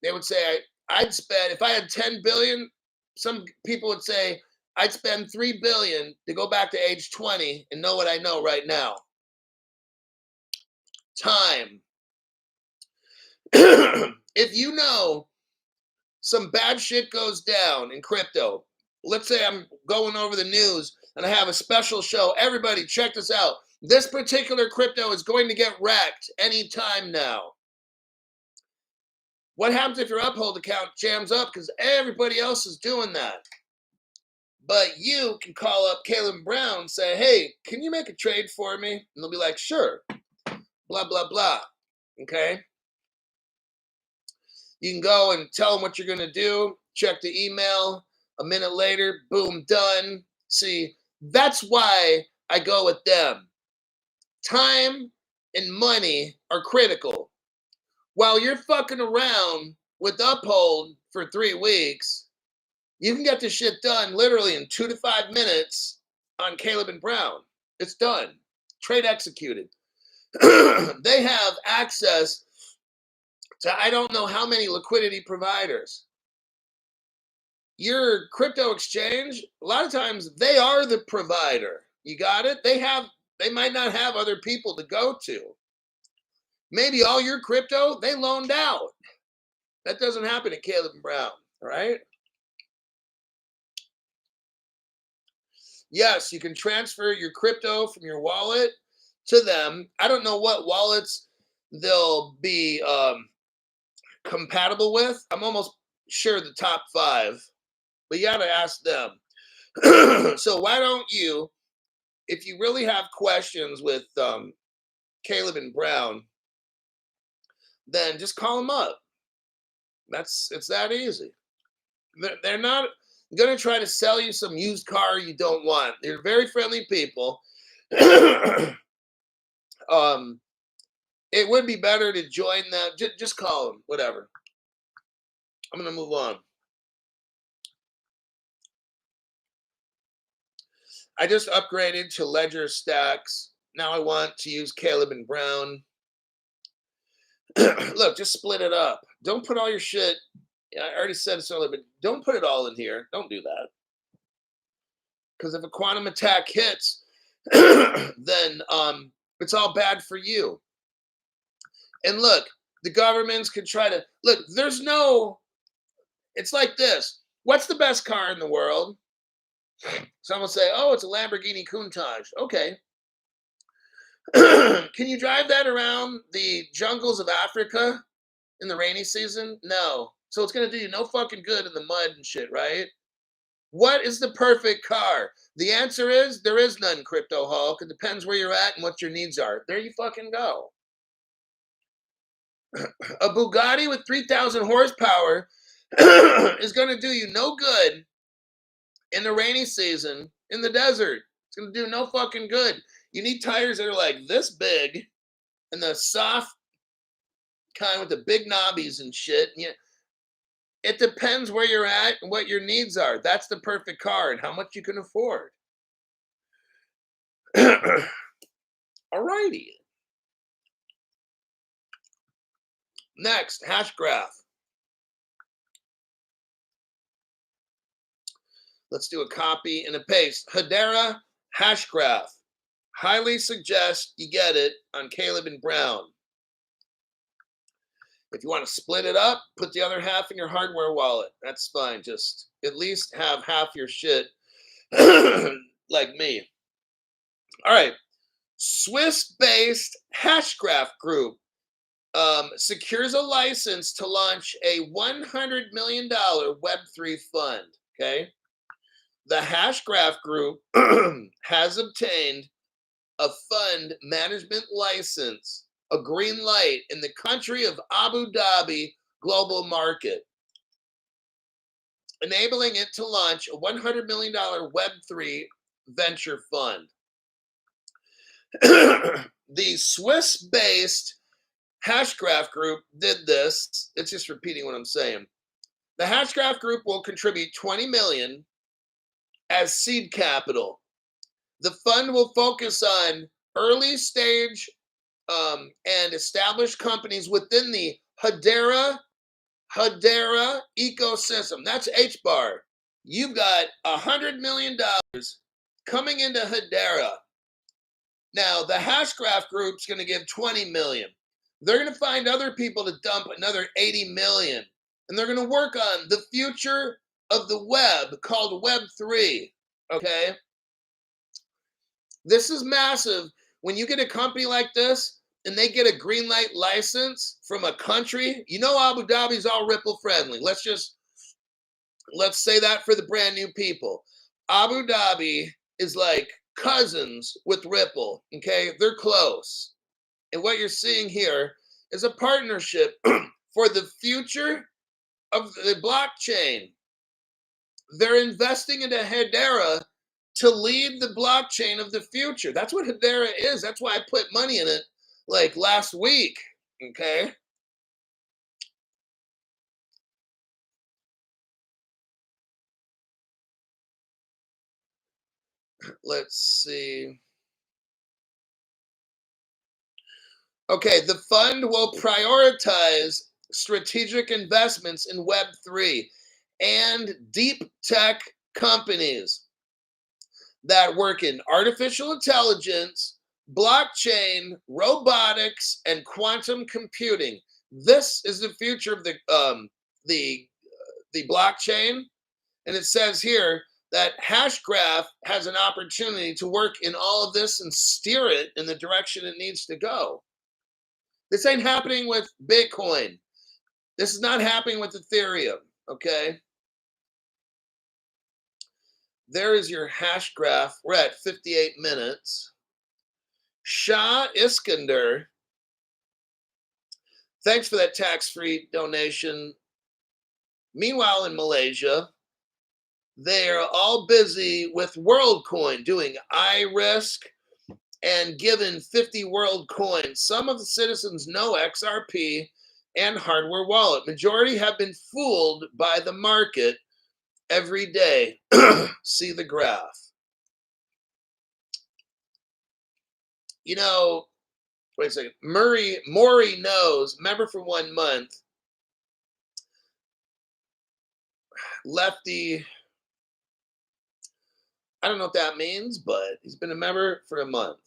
They would say, I'd spend, if I had 10 billion, some people would say, I'd spend 3 billion to go back to age 20 and know what I know right now. Time. If you know some bad shit goes down in crypto, let's say I'm going over the news and I have a special show. Everybody, check this out. This particular crypto is going to get wrecked anytime now. What happens if your Uphold account jams up because everybody else is doing that? But you can call up Caleb Brown and say, hey, can you make a trade for me? And they'll be like, sure. Blah, blah, blah. Okay? You can go and tell them what you're going to do. Check the email. A minute later, boom, done. See, that's why I go with them. Time and money are critical. While you're fucking around with Uphold for 3 weeks, you can get this shit done literally in 2 to 5 minutes on Caleb and Brown. It's done. Trade executed. They have access to I don't know how many liquidity providers. Your crypto exchange, a lot of times they are the provider. You got it? They might not have other people to go to. Maybe all your crypto, they loaned out. That doesn't happen at Caleb and Brown, all right? Yes, you can transfer your crypto from your wallet to them. I don't know what wallets they'll be compatible with. I'm almost sure the top 5, but you got to ask them. So why don't you, if you really have questions with Caleb and Brown, then just call them up. It's that easy. They're not going to try to sell you some used car you don't want. They're very friendly people. It would be better to join them. Just call them, whatever. I'm going to move on. I just upgraded to Ledger Stacks. Now I want to use Caleb and Brown. Look, just split it up. Don't put all your shit. I already said this earlier, but don't put it all in here. Don't do that. Because if a quantum attack hits, then it's all bad for you. And look, the governments could try to look. It's like this. What's the best car in the world? Someone will say, "Oh, it's a Lamborghini Countach." Okay. Can you drive that around the jungles of Africa in the rainy season? No. So it's going to do you no fucking good in the mud and shit, right? What is the perfect car? The answer is there is none, Crypto Hulk. It depends where you're at and what your needs are. There you fucking go. A Bugatti with 3,000 horsepower is going to do you no good in the rainy season in the desert. It's going to do no fucking good. You need tires that are like this big and the soft kind with the big knobbies and shit. It depends where you're at and what your needs are. That's the perfect car and how much you can afford. All righty. Next, hash graph. Let's do a copy and a paste. Hedera hash graph. Highly suggest you get it on Caleb and Brown. If you want to split it up, put the other half in your hardware wallet. That's fine. Just at least have half your shit like me. All right. Swiss-based Hashgraph Group secures a license to launch a $100 million Web3 fund. Okay. The Hashgraph Group has obtained a fund management license, a green light in the country of Abu Dhabi global market, enabling it to launch a $100 million Web3 venture fund. The Swiss-based Hashgraph Group did this. It's just repeating what I'm saying. The Hashgraph Group will contribute $20 million as seed capital. The fund will focus on early stage and established companies within the Hedera ecosystem. That's HBAR. You've got $100 million coming into Hedera. Now, the Hashgraph Group's going to give $20 million. They're going to find other people to dump another $80 million. And they're going to work on the future of the web called Web3. Okay? This is massive. When you get a company like this and they get a green light license from a country, you know Abu Dhabi's all Ripple friendly. Let's say that for the brand new people. Abu Dhabi is like cousins with Ripple, okay? They're close. And what you're seeing here is a partnership for the future of the blockchain. They're investing into Hedera to lead the blockchain of the future. That's what Hedera is. That's why I put money in it like last week, okay? Let's see. Okay, the fund will prioritize strategic investments in Web3 and deep tech companies that work in artificial intelligence, blockchain, robotics, and quantum computing. This is the future of the blockchain, and it says here that Hashgraph has an opportunity to work in all of this and steer it in the direction it needs to go. This ain't happening with Bitcoin. This is not happening with Ethereum, okay? There is your hash graph. We're at 58 minutes. Shah Iskander, thanks for that tax-free donation. Meanwhile, in Malaysia, they're all busy with WorldCoin, doing iRisk and given 50 world coins. Some of the citizens know XRP and hardware wallet. Majority have been fooled by the market every day. See the graph. You know, wait a second. Maury knows, member for 1 month. Lefty, I don't know what that means, but he's been a member for a month.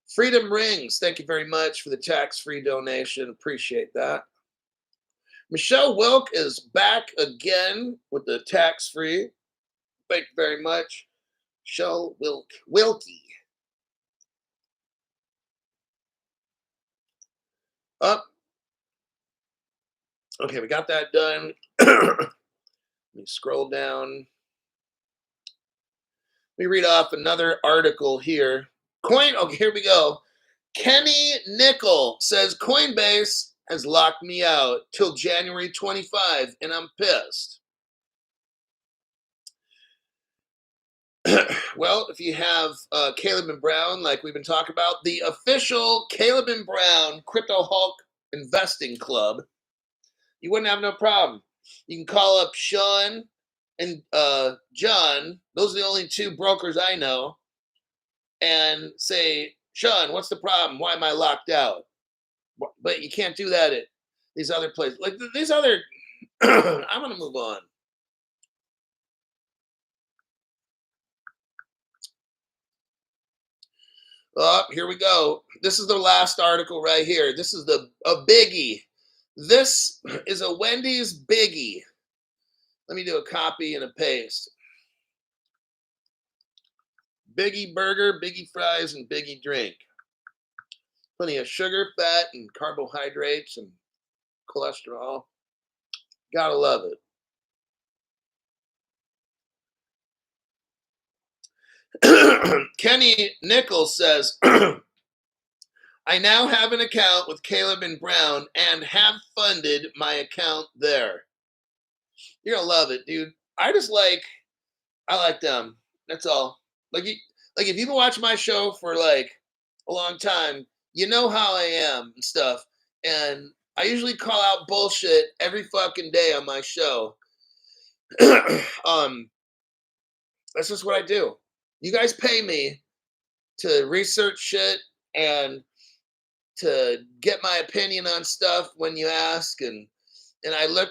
Freedom Rings, thank you very much for the tax-free donation. Appreciate that. Michelle Wilk is back again with the tax-free. Thank you very much. Michelle Wilkie. Up. Okay, we got that done. Let me scroll down. Let me read off another article here. Okay, here we go. Kenny Nickel says Coinbase has locked me out till January 25, and I'm pissed. Well, if you have Caleb and Brown, like we've been talking about, the official Caleb and Brown Crypto Hulk Investing Club, you wouldn't have no problem. You can call up Sean and John, those are the only two brokers I know, and say, Sean, what's the problem? Why am I locked out? But you can't do that at these other places. Like these other, I'm going to move on. Oh, here we go. This is the last article right here. This is a biggie. This is a Wendy's biggie. Let me do a copy and a paste. Biggie burger, biggie fries, and biggie drink. Plenty of sugar, fat, and carbohydrates and cholesterol. Gotta love it. Kenny Nichols says, I now have an account with Caleb and Brown and have funded my account there. You're gonna love it, dude. I like them. That's all. Like if you've been watching my show for like a long time, you know how I am and stuff. And I usually call out bullshit every fucking day on my show. That's just what I do. You guys pay me to research shit and to get my opinion on stuff when you ask. And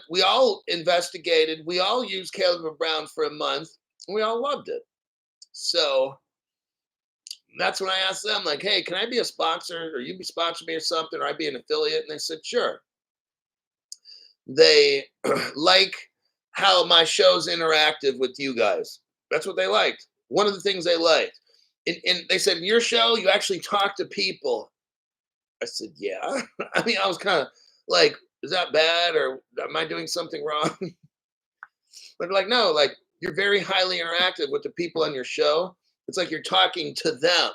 we all investigated. We all used Caleb and Brown for a month and we all loved it. So that's when I asked them, like, hey, can I be a sponsor or you be sponsoring me or something, or I be an affiliate? And they said, sure. They like how my show's interactive with you guys. That's what they liked. One of the things they liked. And they said, in your show, you actually talk to people. I said, yeah. I mean, I was kind of like, is that bad or am I doing something wrong? But they're like, no, like you're very highly interactive with the people on your show. It's like you're talking to them.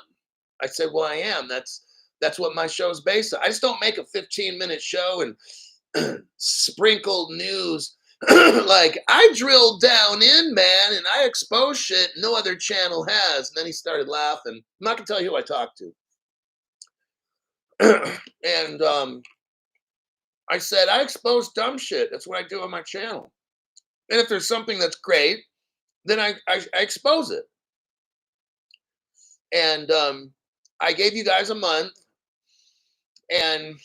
I said, well, I am. That's what my show is based on. I just don't make a 15-minute show and sprinkle news. Like I drilled down in, man, and I expose shit no other channel has. And then he started laughing. I'm not gonna tell you who I talked to. And I said, I expose dumb shit. That's what I do on my channel. And if there's something that's great, then I expose it. And I gave you guys a month, and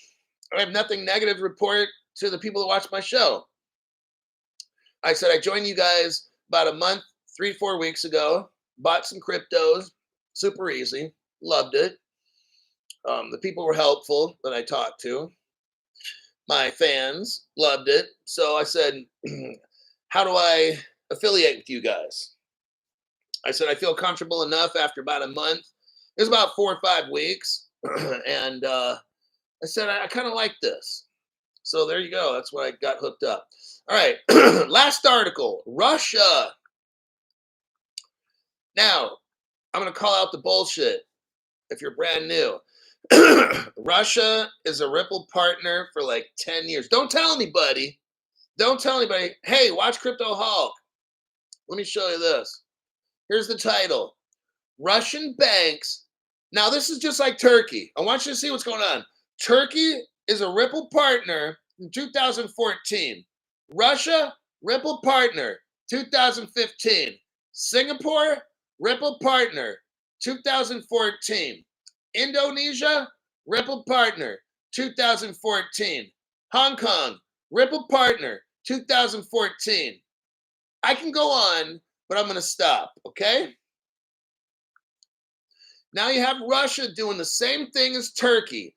I have nothing negative to report to the people that watch my show. I said, I joined you guys about a month, 3-4 weeks ago, bought some cryptos, super easy, loved it. The people were helpful that I talked to. My fans loved it. So I said, how do I affiliate with you guys? I said, I feel comfortable enough after about a month. It was about 4 or 5 weeks. And I said, I kind of like this. So there you go. That's why I got hooked up. All right. Last article, Russia. Now, I'm going to call out the bullshit if you're brand new. Russia is a Ripple partner for like 10 years. Don't tell anybody. Don't tell anybody. Hey, watch Crypto Hulk. Let me show you this. Here's the title. Russian banks. Now, this is just like Turkey. I want you to see what's going on. Turkey is a Ripple partner in 2014. Russia, Ripple partner, 2015. Singapore, Ripple partner, 2014. Indonesia, Ripple partner, 2014. Hong Kong, Ripple partner, 2014. I can go on, but I'm going to stop, okay? Now you have Russia doing the same thing as Turkey.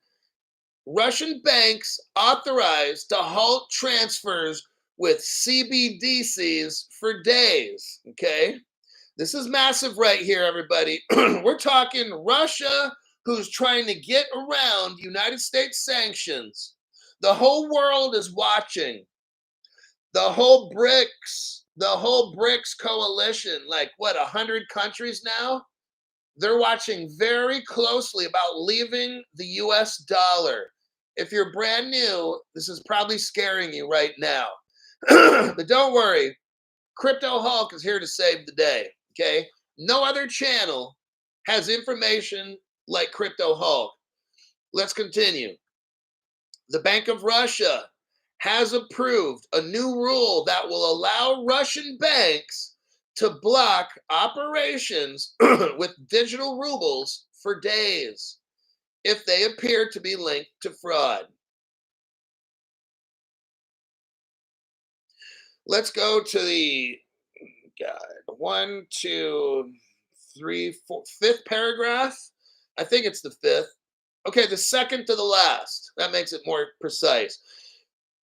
Russian banks authorized to halt transfers with CBDCs for days, okay? This is massive right here, everybody. We're talking Russia, who's trying to get around United States sanctions. The whole world is watching. The whole BRICS coalition, like what, 100 countries now? They're watching very closely about leaving the US dollar. If you're brand new, this is probably scaring you right now. But don't worry, Crypto Hulk is here to save the day, okay? No other channel has information like Crypto Hulk. Let's continue. The Bank of Russia has approved a new rule that will allow Russian banks to block operations with digital rubles for days if they appear to be linked to fraud. Let's go to the one, two, three, four, fifth paragraph. I think it's the fifth. Okay, the second to the last. That makes it more precise.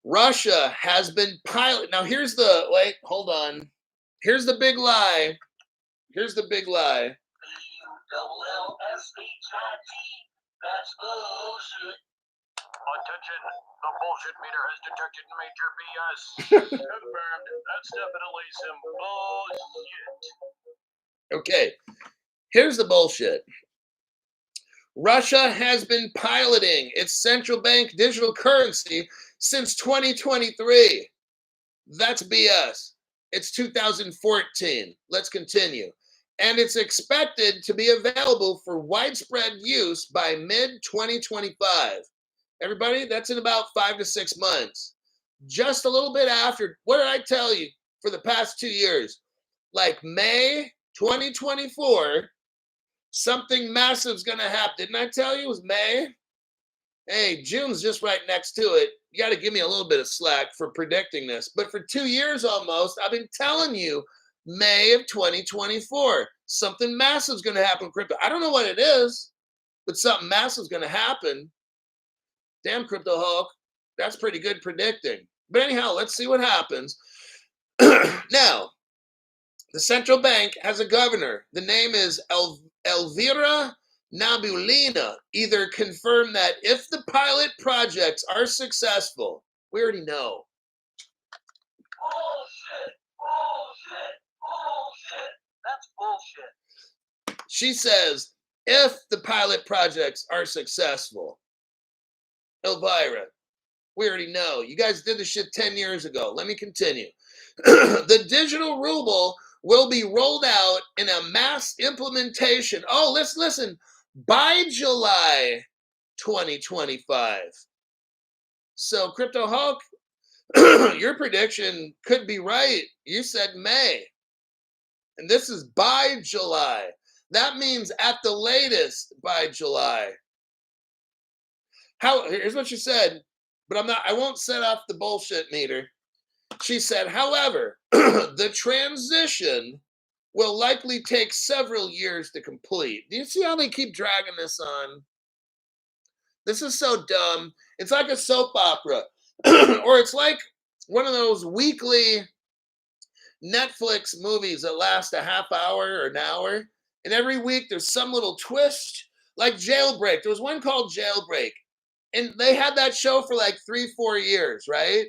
Russia has been Now here's the hold on. Here's the big lie. Here's the big lie. That's bullshit. Attention, the bullshit meter has detected major BS. Confirmed. That's definitely some bullshit. Okay, here's the bullshit. Russia has been piloting its central bank digital currency since 2023. That's BS. It's 2014. Let's continue. And it's expected to be available for widespread use by mid-2025. Everybody, that's in about 5 to 6 months. Just a little bit after, what did I tell you for the past 2 years? Like May 2024, something massive's going to happen. Didn't I tell you it was May? Hey, June's just right next to it. You got to give me a little bit of slack for predicting this. But for 2 years almost, I've been telling you May of 2024, something massive's going to happen in crypto. I don't know what it is, but something massive's going to happen. Damn, Crypto Hulk, that's pretty good predicting. But anyhow, let's see what happens. Now, the central bank has a governor. The name is Elvira Nabulina. Either confirm that if the pilot projects are successful, we already know. Bullshit, bullshit, bullshit. That's bullshit. She says, if the pilot projects are successful, Elvira, we already know. You guys did this shit 10 years ago. Let me continue. The digital ruble will be rolled out in a mass implementation. Oh, listen. By July 2025. So, Crypto Hulk, your prediction could be right. You said May. And this is by July. That means at the latest by July. Here's what she said, but I won't set off the bullshit meter. She said, however, the transition will likely take several years to complete. Do you see how they keep dragging this on? This is so dumb. It's like a soap opera, or it's like one of those weekly Netflix movies that last a half hour or an hour. And every week there's some little twist, like Jailbreak. There was one called Jailbreak. And they had that show for like 3-4 years, right?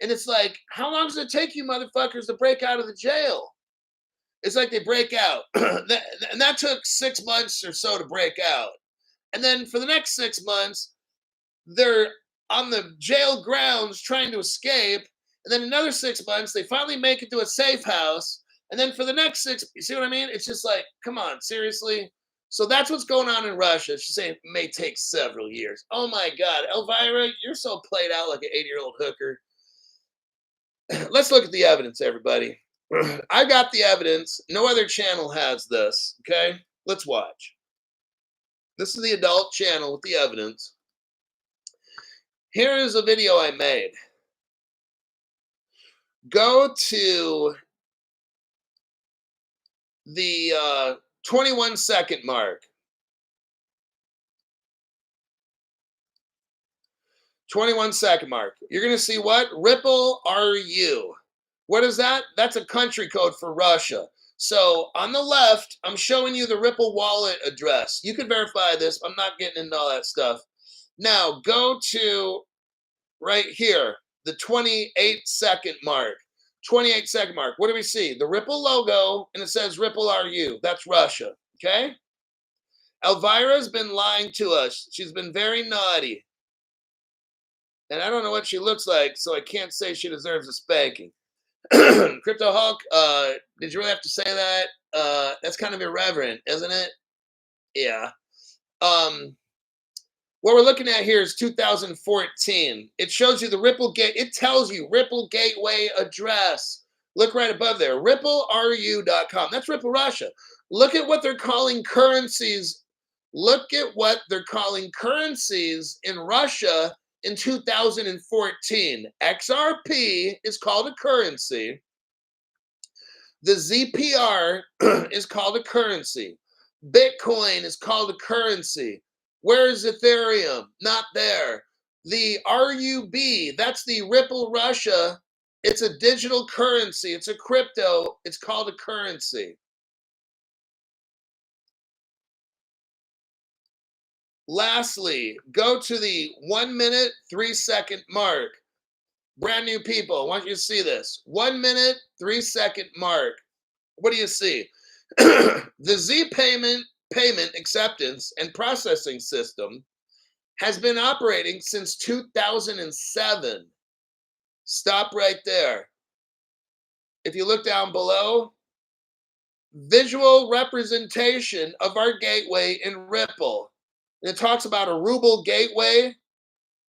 And it's like, how long does it take you motherfuckers to break out of the jail? It's like they break out. And that took 6 months or so to break out. And then for the next 6 months, they're on the jail grounds trying to escape. And then another 6 months, they finally make it to a safe house. And then for the next 6, you see what I mean? It's just like, come on, seriously? So that's what's going on in Russia. She's saying it may take several years. Oh my God, Elvira, you're so played out like an 80-year-old hooker. Let's look at the evidence, everybody. I got the evidence. No other channel has this, okay? Let's watch. This is the adult channel with the evidence. Here is a video I made. Go to the 21-second mark. 21-second mark. You're going to see what? Ripple RU. What is that? That's a country code for Russia. So on the left, I'm showing you the Ripple wallet address. You can verify this. I'm not getting into all that stuff. Now go to right here, the 28-second mark. 28-second mark. What do we see? The Ripple logo, and it says Ripple RU. That's Russia. Okay? Elvira's been lying to us. She's been very naughty. And I don't know what she looks like, so I can't say she deserves a spanking. Crypto Hulk, did you really have to say that? That's kind of irreverent, isn't it? Yeah. What we're looking at here is 2014. It shows you the Ripple gate. It tells you Ripple gateway address. Look right above there, rippleru.com. That's Ripple Russia. Look at what they're calling currencies. Look at what they're calling currencies in Russia in 2014. XRP is called a currency. The ZPR is called a currency. Bitcoin is called a currency. Where is Ethereum? Not there. The RUB, that's the Ripple Russia. It's a digital currency. It's a crypto. It's called a currency. Lastly, go to the 1 minute, 3 second mark. Brand new people, I want you to see this. 1 minute, 3 second mark. What do you see? The Z payment acceptance and processing system has been operating since 2007. Stop right there. If you look down below, visual representation of our gateway in Ripple. And it talks about a ruble gateway.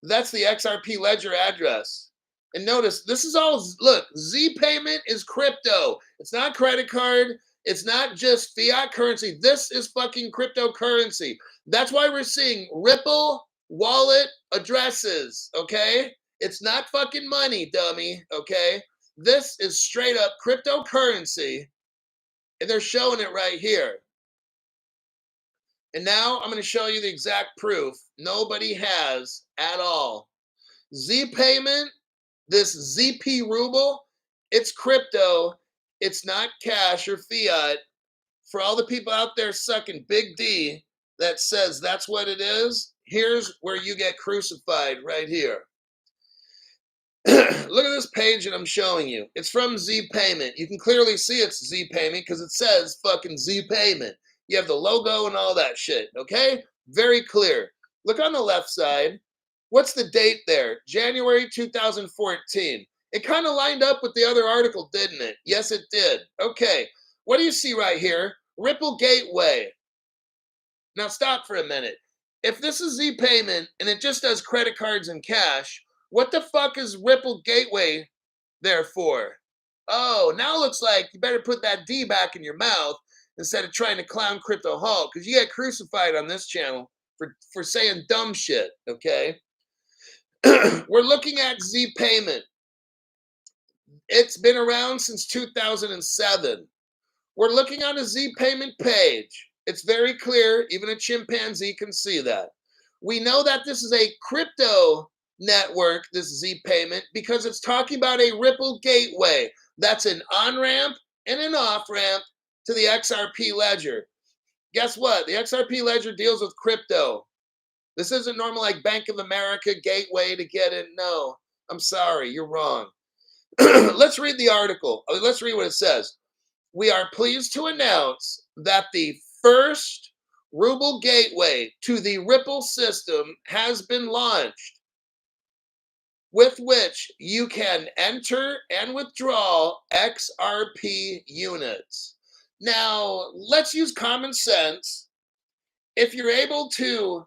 That's the XRP ledger address. And notice, this is all, look, Z payment is crypto. It's not credit card. It's not just fiat currency. This is fucking cryptocurrency. That's why we're seeing Ripple wallet addresses, okay? It's not fucking money, dummy, okay? This is straight up cryptocurrency, and they're showing it right here. And now I'm going to show you the exact proof nobody has at all. Z payment, this ZP ruble, it's crypto. It's not cash or fiat. For all the people out there sucking big D that says that's what it is, here's where you get crucified right here. Look at this page that I'm showing you. It's from Z Payment. You can clearly see it's Z Payment because it says fucking Z Payment. You have the logo and all that shit, okay? Very clear. Look on the left side. What's the date there? January 2014. It kind of lined up with the other article, didn't it? Yes, it did. Okay. What do you see right here? Ripple Gateway. Now stop for a minute. If this is Z Payment and it just does credit cards and cash, what the fuck is Ripple Gateway there for? Oh, now it looks like you better put that D back in your mouth instead of trying to clown Crypto Hulk, because you get crucified on this channel for saying dumb shit, okay? We're looking at Z Payment. It's been around since 2007. We're looking on a Z Payment page. It's very clear, even a chimpanzee can see that. We know that this is a crypto network, this Z Payment, because it's talking about a Ripple gateway. That's an on-ramp and an off-ramp to the XRP ledger. Guess what? The XRP ledger deals with crypto. This isn't normal like Bank of America gateway to get in. No, I'm sorry, you're wrong. Let's read the article. Let's read what it says. We are pleased to announce that the first ruble gateway to the Ripple system has been launched, with which you can enter and withdraw XRP units. Now, let's use common sense. If you're able to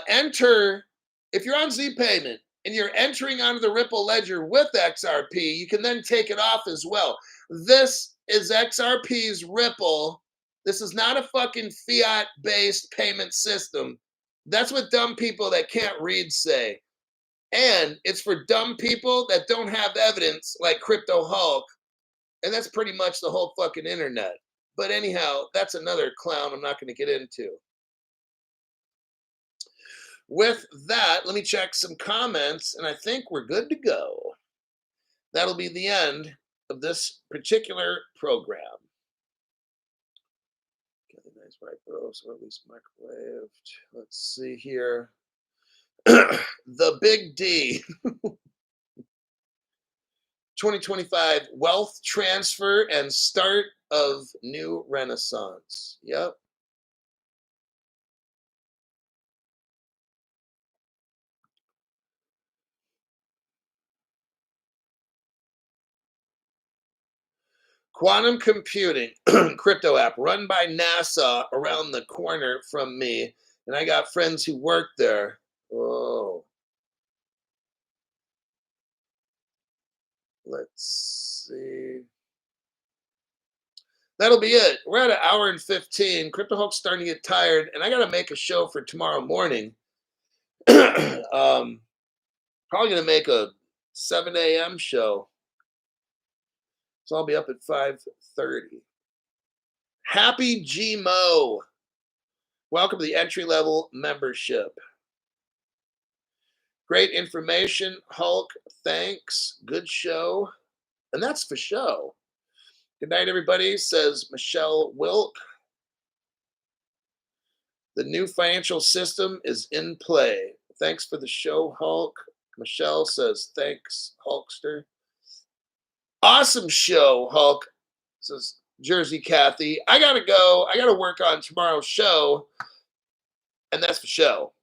enter, if you're on Z Payment and you're entering onto the Ripple ledger with XRP, you can then take it off as well. This is XRP's Ripple. This is not a fucking fiat-based payment system. That's what dumb people that can't read say. And it's for dumb people that don't have evidence like Crypto Hulk. And that's pretty much the whole fucking internet. But anyhow, that's another clown I'm not going to get into. With that, let me check some comments, and I think we're good to go. That'll be the end of this particular program. Get the nice bright bros, or at least microwaved. Let's see here. The Big D. 2025 wealth transfer and start of new renaissance. Yep. Quantum computing crypto app run by NASA around the corner from me And I got friends who work there. Oh, let's see. That'll be it. We're at an hour and 15. Crypto Hulk's starting to get tired, and I got to make a show for tomorrow morning. Probably going to make a 7 a.m. show. So I'll be up at 5:30. Happy GMO. Welcome to the entry-level membership. Great information, Hulk. Thanks. Good show. And that's for show. Good night, everybody, says Michelle Wilk. The new financial system is in play. Thanks for the show, Hulk. Michelle says, thanks, Hulkster. Awesome show, Hulk, says Jersey Kathy. I got to go. I got to work on tomorrow's show. And that's for show.